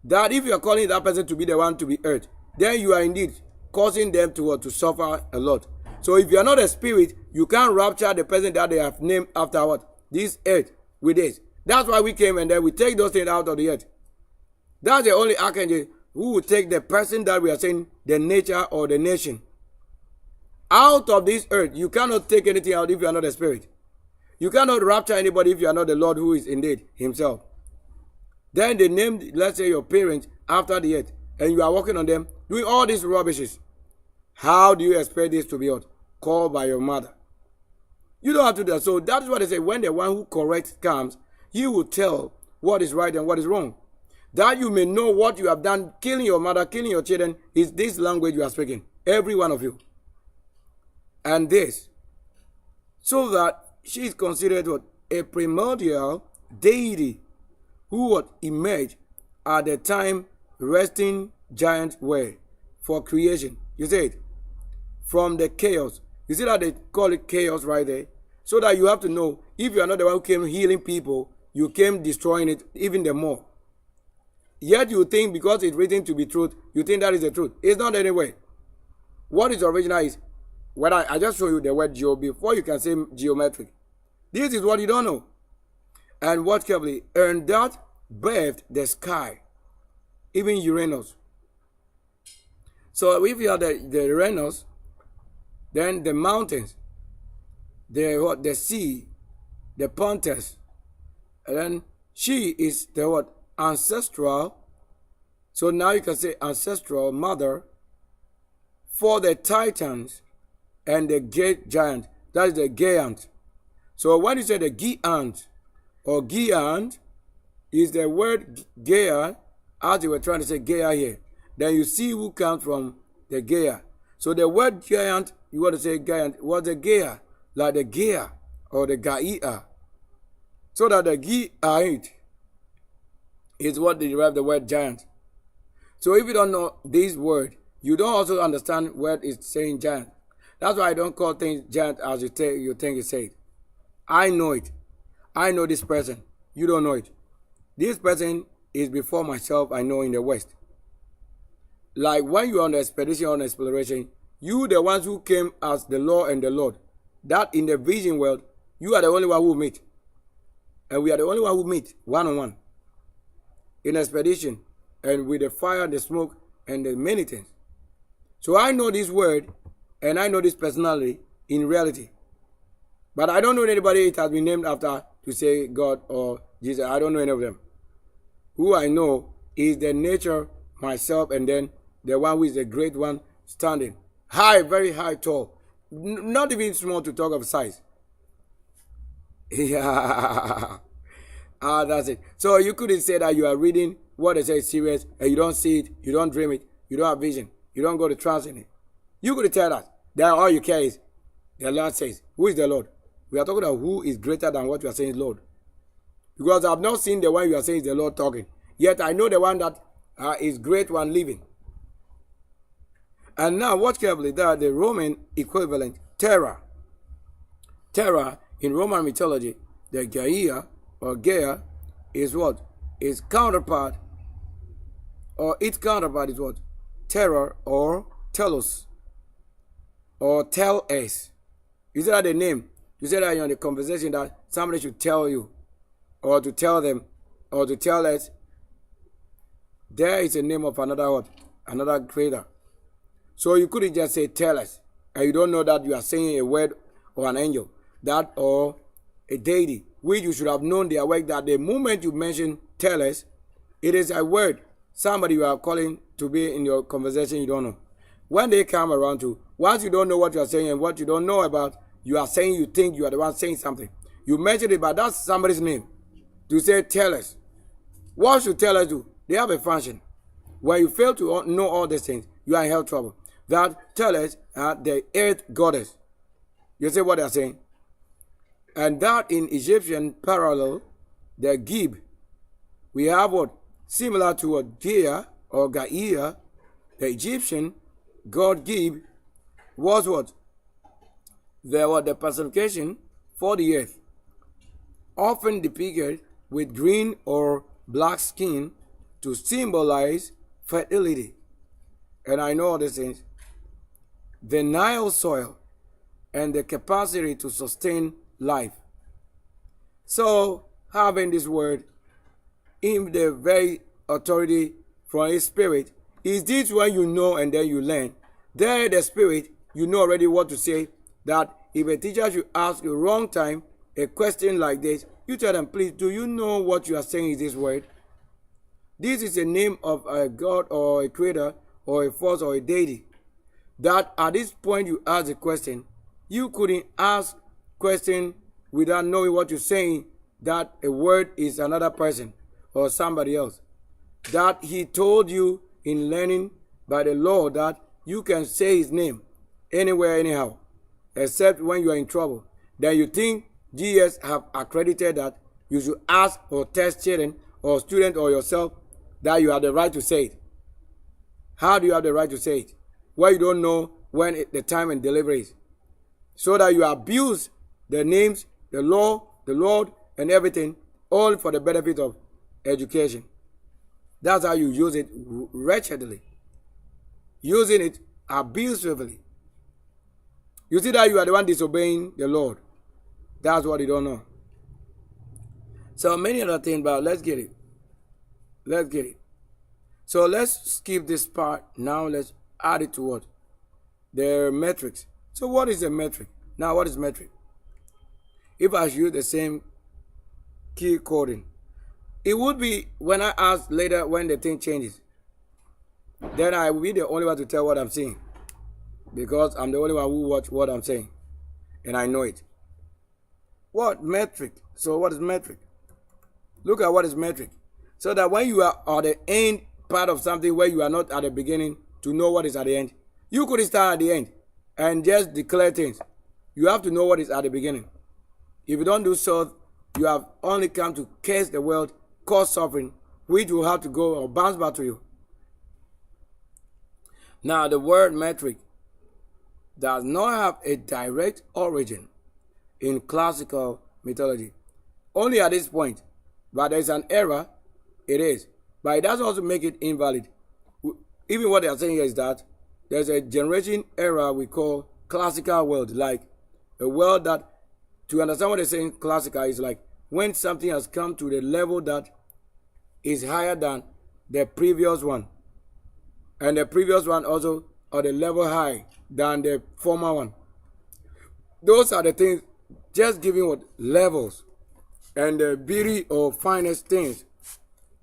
That if you are calling that person to be the one to be earth, then you are indeed causing them to suffer a lot. So if you are not a spirit, you can't rapture the person that they have named after what? This earth with this. That's why we came and then we take those things out of the earth. That's the only archangel who will take the person that we are saying the nature or the nation out of this earth. You cannot take anything out if you are not a spirit. You cannot rapture anybody if you are not the Lord who is indeed himself. Then they named, let's say, your parents after the earth, and you are working on them, doing all these rubbishes. How do you expect this to be what? Called by your mother? You don't have to do that. So that is what they say. When the one who corrects comes, he will tell what is right and what is wrong. That you may know what you have done, killing your mother, killing your children, is this language you are speaking. Every one of you. And this. So that she is considered what? A primordial deity who would emerge at the time resting giants were for creation. You see it? From the chaos. You see that they call it chaos right there? So that you have to know, if you are not the one who came healing people, you came destroying it even the more. Yet you think because it's written to be truth, you think that is the truth. It's not anyway. What is original is, when I just show you the word geo before you can say geometric. This is what you don't know. And watch carefully. And that birthed the sky, even Uranus. So if you have the Uranus, then the mountains, the sea, the pontes, and then she is the what? Ancestral. So now you can say ancestral mother for the titans and the great giant. That is the giant. So when you say the giant or giant, is the word Gaia, as you were trying to say Gaia here. Then you see who comes from the Gaia. So the word giant, you want to say giant, was the Gaia, like the Gaia or the Gaia. So that the giant is what they derive the word giant. So if you don't know this word, you don't also understand what it's saying giant. That's why I don't call things giant as you think it's said. I know it. I know this person. You don't know it. This person is before myself, I know, in the West. Like when you're on the expedition, on exploration, you the ones who came as the law and the Lord. That in the vision world, you are the only one who meet. And we are the only one who meet, one-on-one. In expedition, and with the fire, the smoke, and the many things. So I know this word, and I know this personality in reality. But I don't know anybody it has been named after to say God or Jesus. I don't know any of them. Who I know is the nature, myself, and then the one who is the great one standing. High, very high, tall. Not even small to talk of size. Yeah. That's it. So you couldn't say that you are reading what they say is serious and you don't see it, you don't dream it, you don't have vision, you don't go to trance in it. You could tell that. That all you care is the Lord says. Who is the Lord? We are talking about who is greater than what you are saying is Lord. Because I have not seen the one you are saying is the Lord talking. Yet I know the one that is great one living. And now watch carefully that the Roman equivalent, Terra. Terra in Roman mythology, the Gaia or Gaia is what? Is counterpart, or its counterpart is what? Terror or Telos or tell us. You say that the name. You say that you're in the conversation that somebody should tell you or to tell them or to tell us. There is a name of another what? Another creator. So you couldn't just say tell us and you don't know that you are saying a word or an angel. That or a deity, which you should have known their work, that the moment you mention tell us, it is a word. Somebody you are calling to be in your conversation you don't know. When they come around to, once you don't know what you are saying and what you don't know about, you are saying you think you are the one saying something. You mention it, but that's somebody's name. To say tell us. What should tell us do? They have a function. When you fail to know all these things, you are in hell trouble. That tell us the earth goddess. You see what they are saying? And that in Egyptian parallel, the Gib, we have what? Similar to a Gaia or Gaia, the Egyptian god Gib was what? There was the personification for the earth, often depicted with green or black skin to symbolize fertility. And I know all these things. The Nile soil and the capacity to sustain life. So, having this word in the very authority from his spirit, is this when you know and then you learn? There, the spirit, you know already what to say. That if a teacher should ask you wrong time a question like this, you tell them, please, do you know what you are saying is this word? This is a name of a god or a creator or a force or a deity. That at this point you ask a question, you couldn't ask question without knowing what you're saying, that a word is another person or somebody else. That he told you in learning by the law that you can say his name anywhere, anyhow, except when you are in trouble. Then you think GS have accredited that you should ask or test children or student or yourself that you have the right to say it. How do you have the right to say it? Well, you don't know when the time and delivery is. So that you abuse the names, the law, the Lord, and everything, all for the benefit of education. That's how you use it wretchedly. Using it abusively. You see that you are the one disobeying the Lord. That's what you don't know. So many other things, but let's get it. Let's get it. So let's skip this part. Now let's add it to what? The metrics. So what is a metric? Now what is metric? If I use the same key coding, it would be when I ask later when the thing changes. Then I will be the only one to tell what I'm saying. Because I'm the only one who watch what I'm saying. And I know it. What? Metric. So what is metric? Look at what is metric. So that when you are at the end part of something where you are not at the beginning to know what is at the end, you could start at the end and just declare things. You have to know what is at the beginning. If you don't do so, you have only come to curse the world, cause suffering, which will have to go or bounce back to you. Now, the word metric does not have a direct origin in classical mythology. Only at this point. But there is an error, it is. But it doesn't also make it invalid. Even what they are saying here is that there's a generation era we call classical world. Like a world that, to understand what they're saying classical, is like when something has come to the level that is higher than the previous one. And the previous one also at the level high than the former one. Those are the things, just giving what levels and the beauty or finest things.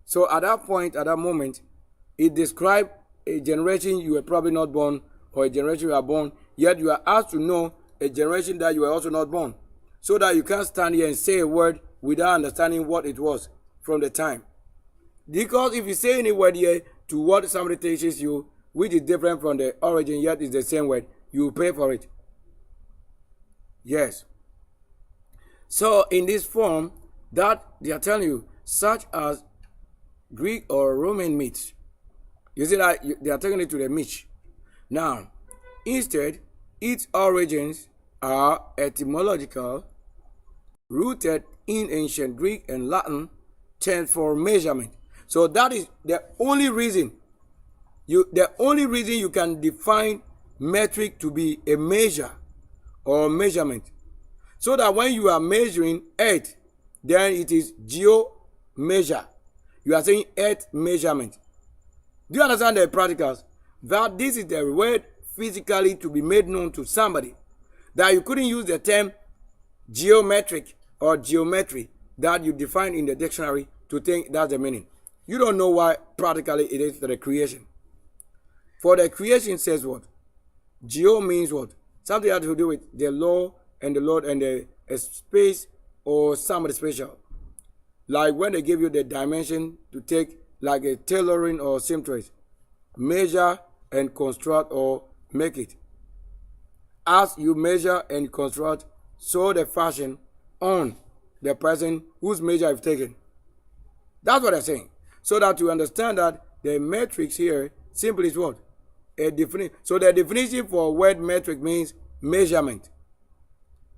So at that point, at that moment, it describes a generation you were probably not born, or a generation you are born, yet you are asked to know a generation that you were also not born. So that you can't stand here and say a word without understanding what it was from the time. Because if you say any word here to what somebody teaches you, which is different from the origin, yet is the same word, you pay for it. Yes. So in this form, that they are telling you, such as Greek or Roman myths, you see that they are taking it to the myth. Now, instead, its origins are etymological, rooted in ancient Greek and Latin terms for measurement. So that is the only reason you can define metric to be a measure or measurement. So that when you are measuring earth, then it is geo measure. You are saying earth measurement. Do you understand the practicals? That this is the word physically to be made known to somebody. That you couldn't use the term geometric or geometry that you define in the dictionary to think that's the meaning. You don't know why practically it is for the creation. For the creation says what? Geo means what? Something that has to do with the law and the Lord and the space or somebody special. Like when they give you the dimension to take, like a tailoring or seamstress, measure and construct or make it. As you measure and construct, so the fashion on the person whose measure you've taken. That's what they're saying. So that you understand that the metrics here simply is what? A definition. So the definition for word metric means measurement.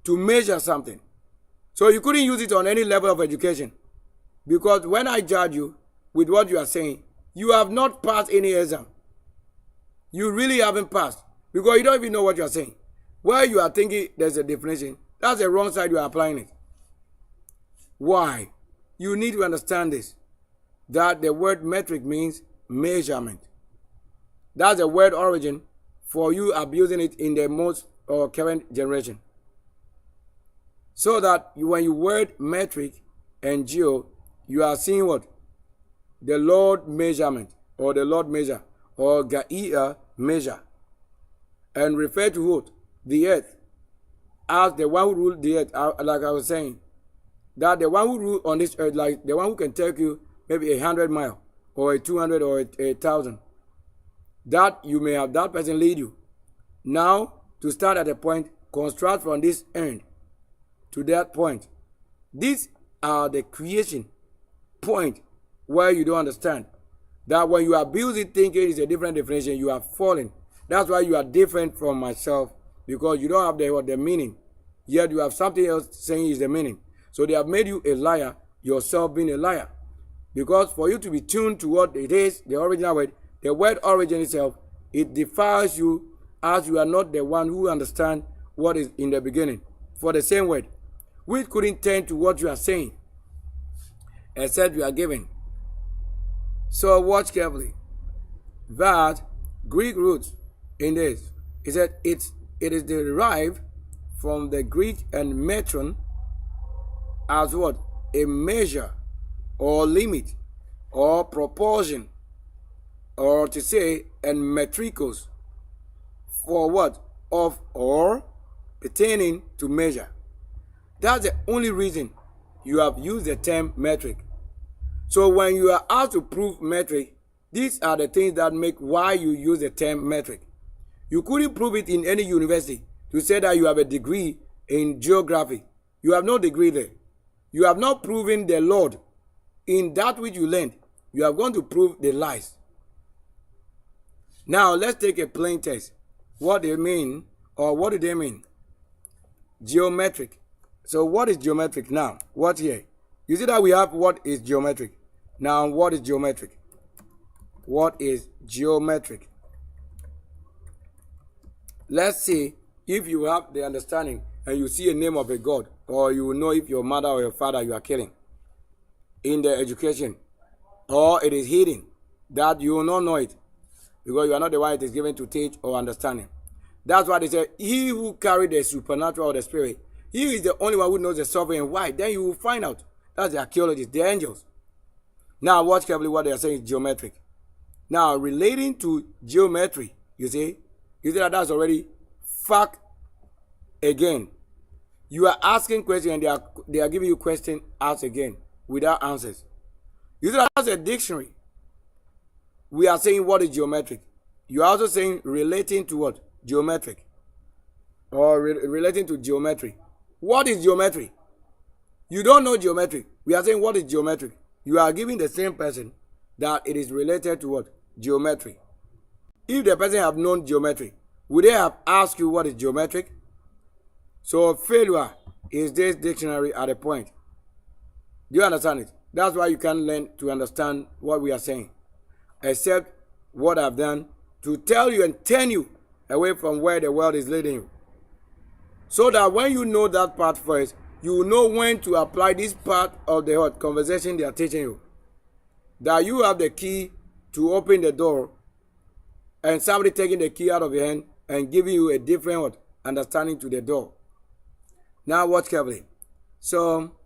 To measure something. So you couldn't use it on any level of education. Because when I judge you with what you are saying, you have not passed any exam. You really haven't passed. Because you don't even know what you are saying. Where you are thinking there's a definition, that's the wrong side you are applying it. Why? You need to understand this. That the word metric means measurement. That's the word origin for you abusing it in the most or current generation. So that when you word metric and geo, you are seeing what? the Lord measurement, or the Lord measure, or Gaia measure, and refer to what? The earth, as the one who ruled the earth, like I was saying, that the one who ruled on this earth, like the one who can take you maybe 100 miles, or a 200, or a 1,000, that you may have that person lead you. Now, to start at a point, construct from this end to that point. These are the creation point where you don't understand that when you are busy thinking is a different definition, you are falling. That's why you are different from myself, because you don't have the meaning, yet you have something else saying is the meaning. So they have made you a liar, yourself being a liar. Because for you to be tuned to what it is, the original word, the word origin itself, it defiles you, as you are not the one who understands what is in the beginning. For the same word, which couldn't tend to what you are saying, except you are giving. So watch carefully. That Greek root in this, it said it is derived from the Greek and metron as what? A measure, or limit, or proportion, or to say, and metricos, for what? Of, or pertaining to measure. That's the only reason you have used the term metric. So when you are asked to prove metric, these are the things that make why you use the term metric. You couldn't prove it in any university to say that you have a degree in geography. You have no degree there. You have not proven the Lord in that which you learned. You are going to prove the lies. Now let's take a plain text. What they mean, or what do they mean? Geometric. So what is geometric now? What here? You see that we have what is geometric. Now what is geometric? What is geometric? Let's see if you have the understanding and you see a name of a god, or you know if your mother or your father you are killing in the education, or it is hidden that you will not know it because you are not the one it is given to teach or understanding. That's why they say he who carried the supernatural or the spirit, he is the only one who knows the sovereign and why. Then you will find out. That's the archaeologists, the angels. Now watch carefully what they are saying is geometric. Now relating to geometry, you see that that's already fact again. You are asking questions and they are giving you questions out again without answers. You see that that's a dictionary. We are saying what is geometric. You are also saying relating to what? Geometric. Or relating to geometry. What is geometry? You don't know geometry. We are saying what is geometric. You are giving the same person that it is related to what? Geometry. If the person have known geometry, would they have asked you what is geometric? So failure is this dictionary at a point. Do you understand it? That's why you can learn to understand what we are saying. Except what I've done to tell you and turn you away from where the world is leading you. So that when you know that part first, you will know when to apply this part of the conversation they are teaching you. That you have the key to open the door, and somebody taking the key out of your hand and giving you a different understanding to the door. Now watch carefully. So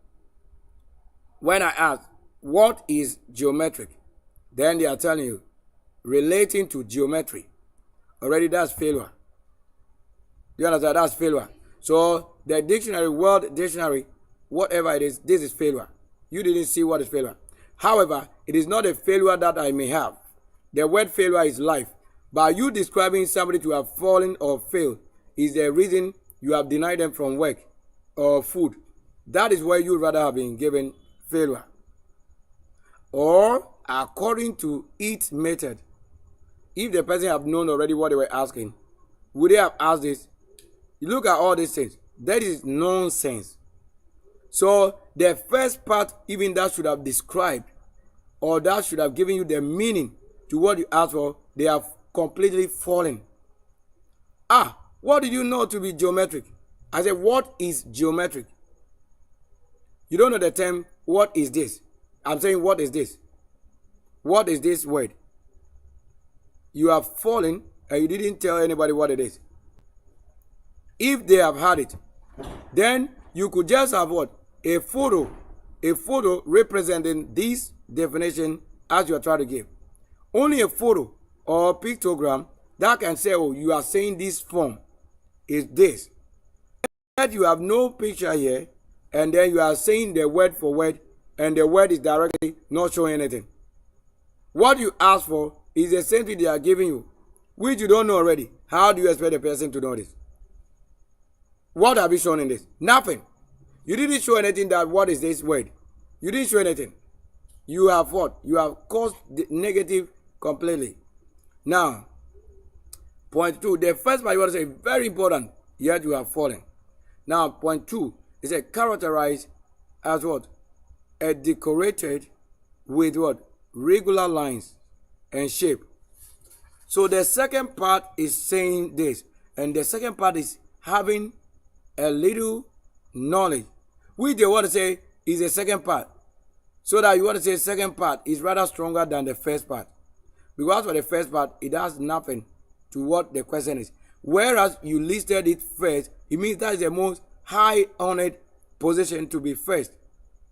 when I ask, what is geometric? Then they are telling you, relating to geometry. Already that's failure. Do you understand? That's failure. So the dictionary, world dictionary, whatever it is, this is failure. You didn't see what is failure. However, it is not a failure that I may have. The word failure is life. By you describing somebody to have fallen or failed is the reason you have denied them from work or food. That is where you rather have been given failure. Or according to its method. If the person have known already what they were asking, would they have asked this? You look at all these things. That is nonsense. So the first part, even that should have described, or that should have given you the meaning to what you asked for, they have completely fallen. What did you know to be geometric? I said, what is geometric? You don't know the term, what is this? I'm saying, what is this? What is this word? You have fallen and you didn't tell anybody what it is. If they have had it, then you could just have what? A photo representing this definition as you are trying to give. Only a photo or pictogram that can say, oh, you are saying this form is this. Yet you have no picture here, and then you are saying the word for word, and the word is directly not showing anything. What you ask for is the same thing they are giving you, which you don't know already. How do you expect the person to know this? What have you shown in this? Nothing. You didn't show anything that what is this word. You didn't show anything. You have what? You have caused the negative completely. Now, point two. The first part you want to say very important, yet you have fallen. Now, point two is a characterized as what? A decorated with what? Regular lines and shape. So the second part is saying this, and the second part is having a little knowledge, which they want to say is the second part. So that you want to say second part is rather stronger than the first part. Because for the first part, it has nothing to what the question is. Whereas you listed it first, it means that is the most high honored position to be first.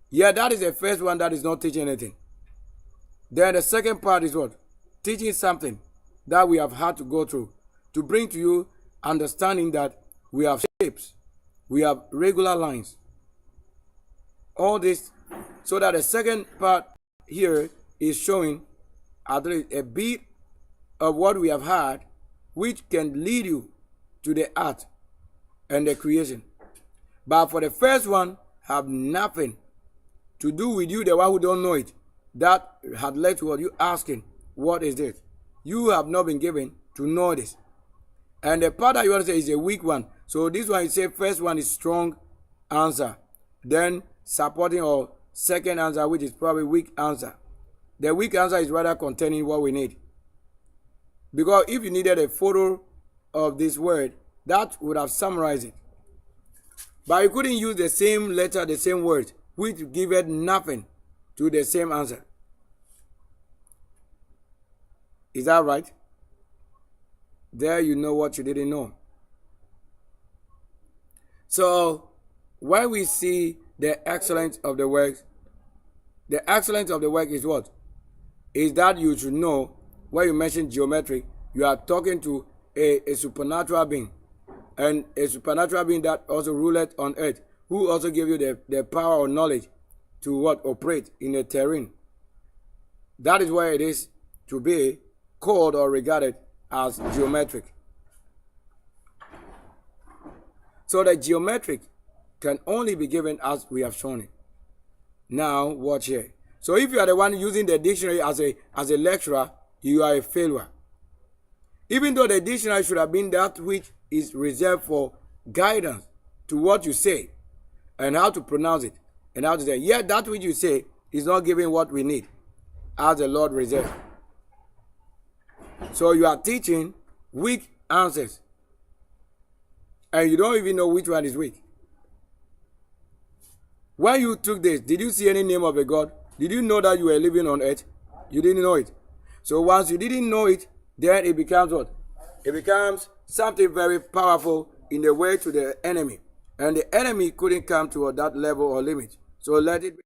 Yeah, that is the first one that is not teaching anything. Then the second part is what? Teaching something that we have had to go through to bring to you understanding that we have shapes, we have regular lines. All this, so that the second part here is showing at least a bit of what we have had, which can lead you to the art and the creation. But for the first one, have nothing to do with you, the one who don't know it. That had led to what you asking, what is this? You have not been given to know this. And the part that you want to say is a weak one. So this one, you say first one is strong answer. Then supporting or second answer, which is probably weak answer. The weak answer is rather containing what we need. Because if you needed a photo of this word, that would have summarized it. But you couldn't use the same letter, the same word, which give it nothing to the same answer. Is that right? There you know what you didn't know. So when we see the excellence of the work is what? Is that you should know when you mention geometry, you are talking to a supernatural being. And a supernatural being that also ruleth on earth, who also give you the power or knowledge to what? Operate in a terrain. That is why it is to be called or regarded as geometric. So the geometric can only be given as we have shown it. Now watch here. So if you are the one using the dictionary as a lecturer, you are a failure. Even though the dictionary should have been that which is reserved for guidance to what you say and how to pronounce it and how to say, yet that which you say is not giving what we need as the Lord reserved. So you are teaching weak answers and you don't even know which one is weak. When you took this, did you see any name of a god? Did you know that you were living on earth? You didn't know it. So once you didn't know it, then it becomes what? It becomes something very powerful in the way to the enemy. And the enemy couldn't come to that level or limit. So let it be.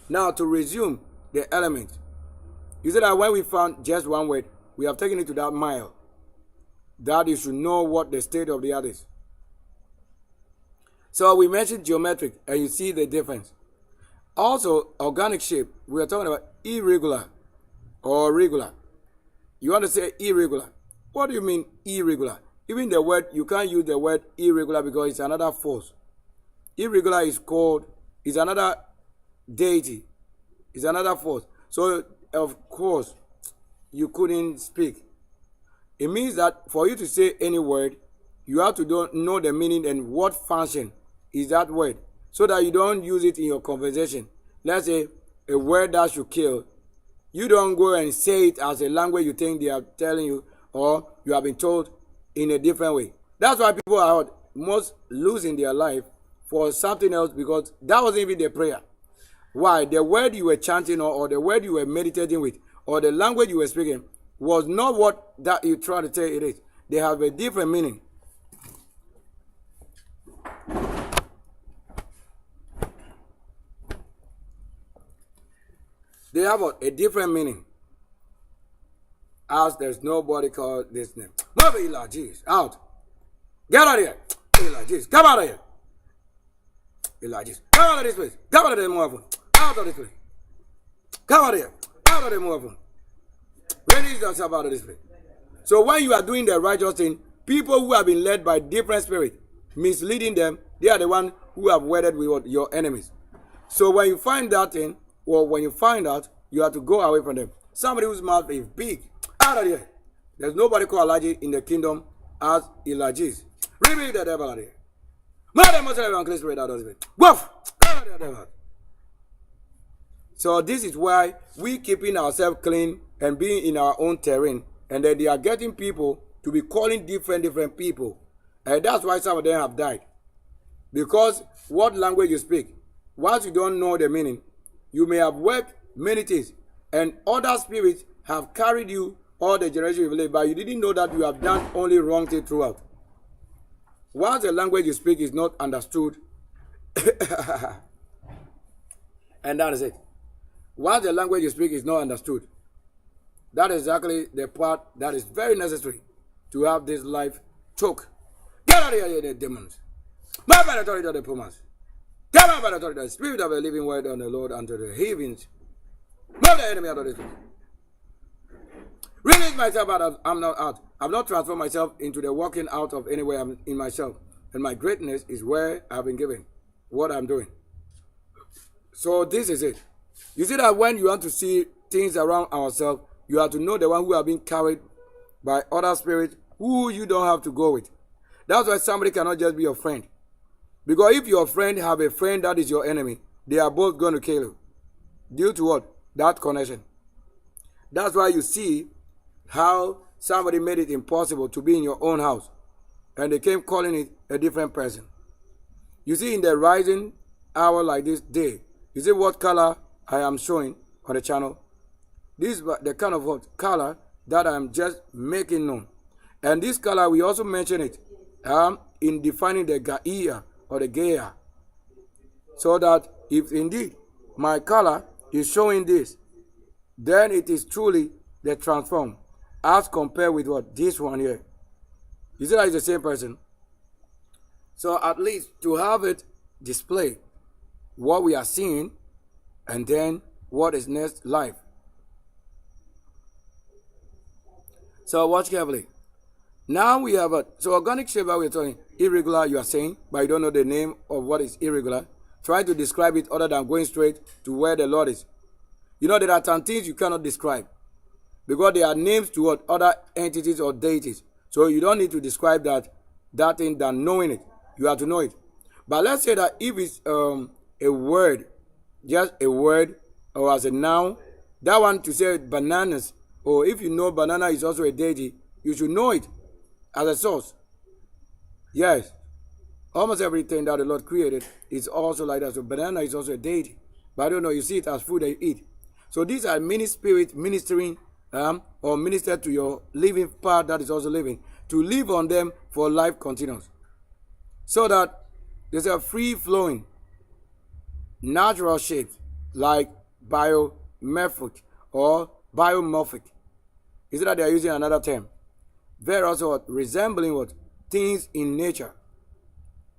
Now to resume the element. You see that when we found just one word, we have taken it to that mile. That you should know what the state of the art is. So we mentioned geometric, and you see the difference. Also, organic shape, we are talking about irregular or regular. You want to say irregular. What do you mean irregular? Even the word, you can't use the word irregular because it's another force. Irregular is another deity. It's another force. So, of course, you couldn't speak. It means that for you to say any word, you have to know the meaning and what function is that word, so that you don't use it in your conversation. Let's say a word that should kill. You don't go and say it as a language you think they are telling you, or you have been told in a different way. That's why people are most losing their life for something else, because that wasn't even their prayer. Why? The word you were chanting or the word you were meditating with or the language you were speaking was not what that you try to say it is. They have a different meaning. They have a different meaning. As there's nobody called this name. Move Elijah, out. Get out of here. Elijah, come out of here. Elijah, come out of this place. Come out of the move. Out of this place. Come out of here. Out of the move. Release yourself out of this place. So when you are doing the righteous thing, people who have been led by different spirits, misleading them, they are the ones who have wedded with your enemies. So when you find that thing, or when you find out, you have to go away from them. Somebody whose mouth is big, out of here. There's nobody called Elijah in the kingdom as Elijah. Rebuke the devil out of here. Mother must have unclean spirit out of this. Woof! Out of the devil. So this is why we keeping ourselves clean and being in our own terrain, and then they are getting people to be calling different people. And that's why some of them have died. Because what language you speak, once you don't know the meaning, you may have worked many things, and other spirits have carried you all the generation you've lived, but you didn't know that you have done only wrong things throughout. Once the language you speak is not understood, and that is it. Once the language you speak is not understood, that is exactly the part that is very necessary to have this life choke. Get out of here, the demons. Move by the authority of the promise. Come out by the authority of the spirit of the living word on the Lord unto the heavens. Move the enemy out of this place. Release myself out. I'm not out. I've not transformed myself into the walking out of anywhere I'm in myself. And my greatness is where I've been given what I'm doing. So this is it. You see that when you want to see things around ourselves, you have to know the one who have been carried by other spirits who you don't have to go with. That's why somebody cannot just be your friend. Because if your friend have a friend that is your enemy, they are both going to kill you. Due to what? That connection. That's why you see how somebody made it impossible to be in your own house. And they came calling it a different person. You see in the rising hour like this day, you see what color I am showing on the channel? This is the kind of what color that I'm just making known. And this color, we also mention it in defining the Gaia or the Gaia. So that if indeed my color is showing this, then it is truly the transform as compared with what? This one here. You see that it's the same person. So at least to have it display what we are seeing and then what is next life. So watch carefully. Now we have so organic shape that we're talking, irregular you are saying, but you don't know the name of what is irregular. Try to describe it other than going straight to where the Lord is. You know there are some things you cannot describe because they are names to what other entities or deities. So you don't need to describe that thing than knowing it. You have to know it. But let's say that if it's a word, just a word or as a noun, that one to say bananas, or if you know banana is also a deity, you should know it as a source. Yes. Almost everything that the Lord created is also like that. So banana is also a deity. But I don't know, you see it as food that you eat. So these are many spirits ministering or minister to your living part that is also living. To live on them for life continues. So that there's a free-flowing, natural shape like biomorphic or biomorphic. Is it that they are using another term? They're also what? Resembling what? Things in nature,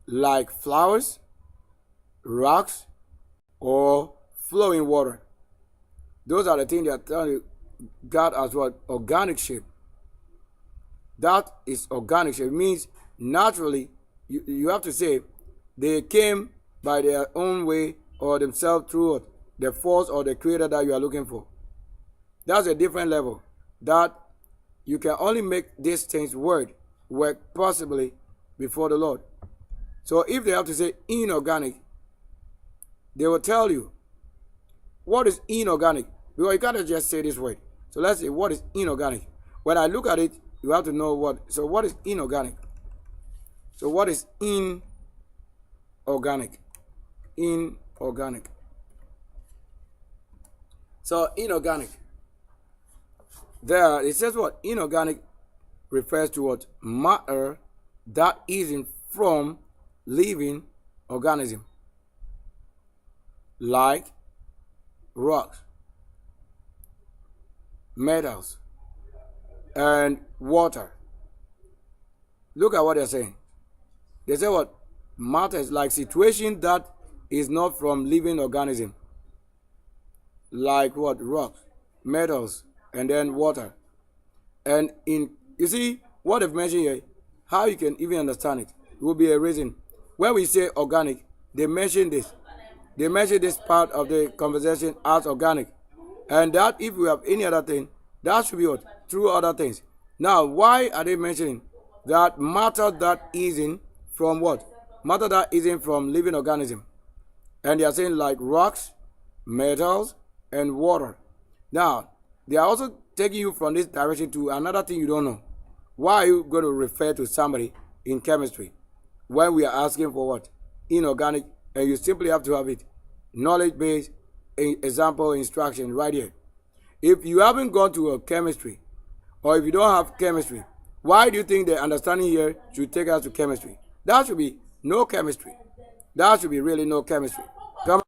like flowers, rocks, or flowing water. Those are the things that are telling you God as what? Organic shape. That is organic shape. It means naturally, you have to say they came by their own way or themselves through what? The force or the creator that you are looking for. That's a different level. That you can only make these things work possibly before the Lord. So if they have to say inorganic, they will tell you what is inorganic. Because you can't just say this word. So let's say what is inorganic. When I look at it, you have to know what. So what is inorganic? So what is inorganic? Inorganic. So inorganic. There it says what? Inorganic refers to what? Matter that isn't from living organism. Like rocks, metals, and water. Look at what they're saying. They say what? Matter is like situation that is not from living organism. Like what? Rocks, metals, and then water. And you see what they've mentioned here, how you can even understand it. It will be a reason. When we say organic, they mention this. They mention this part of the conversation as organic. And that if we have any other thing, that should be what? Through other things. Now, why are they mentioning that matter that isn't from what? Matter that isn't from living organism. And they are saying like rocks, metals, and water. Now, they are also taking you from this direction to another thing you don't know. Why are you going to refer to somebody in chemistry when we are asking for what? Inorganic, and you simply have to have it. Knowledge-based example instruction right here. If you haven't gone to a chemistry, or if you don't have chemistry, why do you think the understanding here should take us to chemistry? That should be no chemistry. That should be really no chemistry. Come on.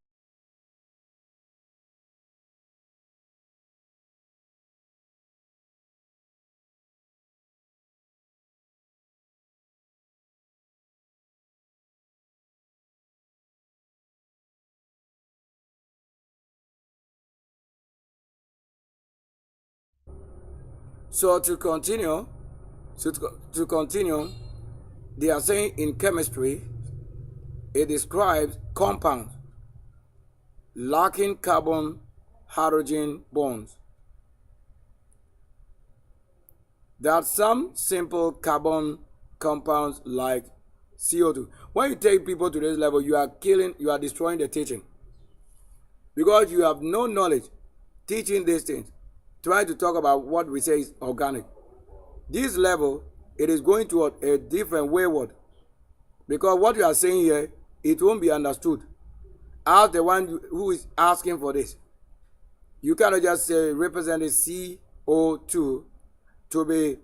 So to continue, they are saying in chemistry, it describes compounds lacking carbon hydrogen bonds. There are some simple carbon compounds like CO2. When you take people to this level, you are destroying the teaching. Because you have no knowledge teaching these things. Trying to talk about what we say is organic. This level, it is going to a different wayward. Because what you are saying here, it won't be understood. As the one who is asking for this. You cannot just say represent CO2 to be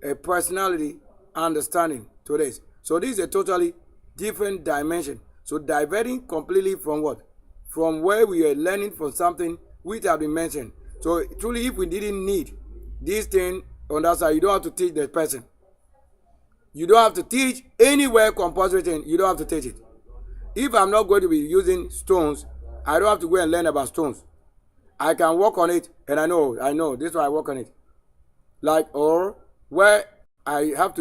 a personality understanding to this. So this is a totally different dimension. So diverting completely from what? From where we are learning from something which have been mentioned. So truly, if we didn't need this thing on that side, you don't have to teach the person. You don't have to teach anywhere compulsory thing. You don't have to teach it. If I'm not going to be using stones, I don't have to go and learn about stones. I can work on it, and I know, this is why I work on it. Like, or where I have to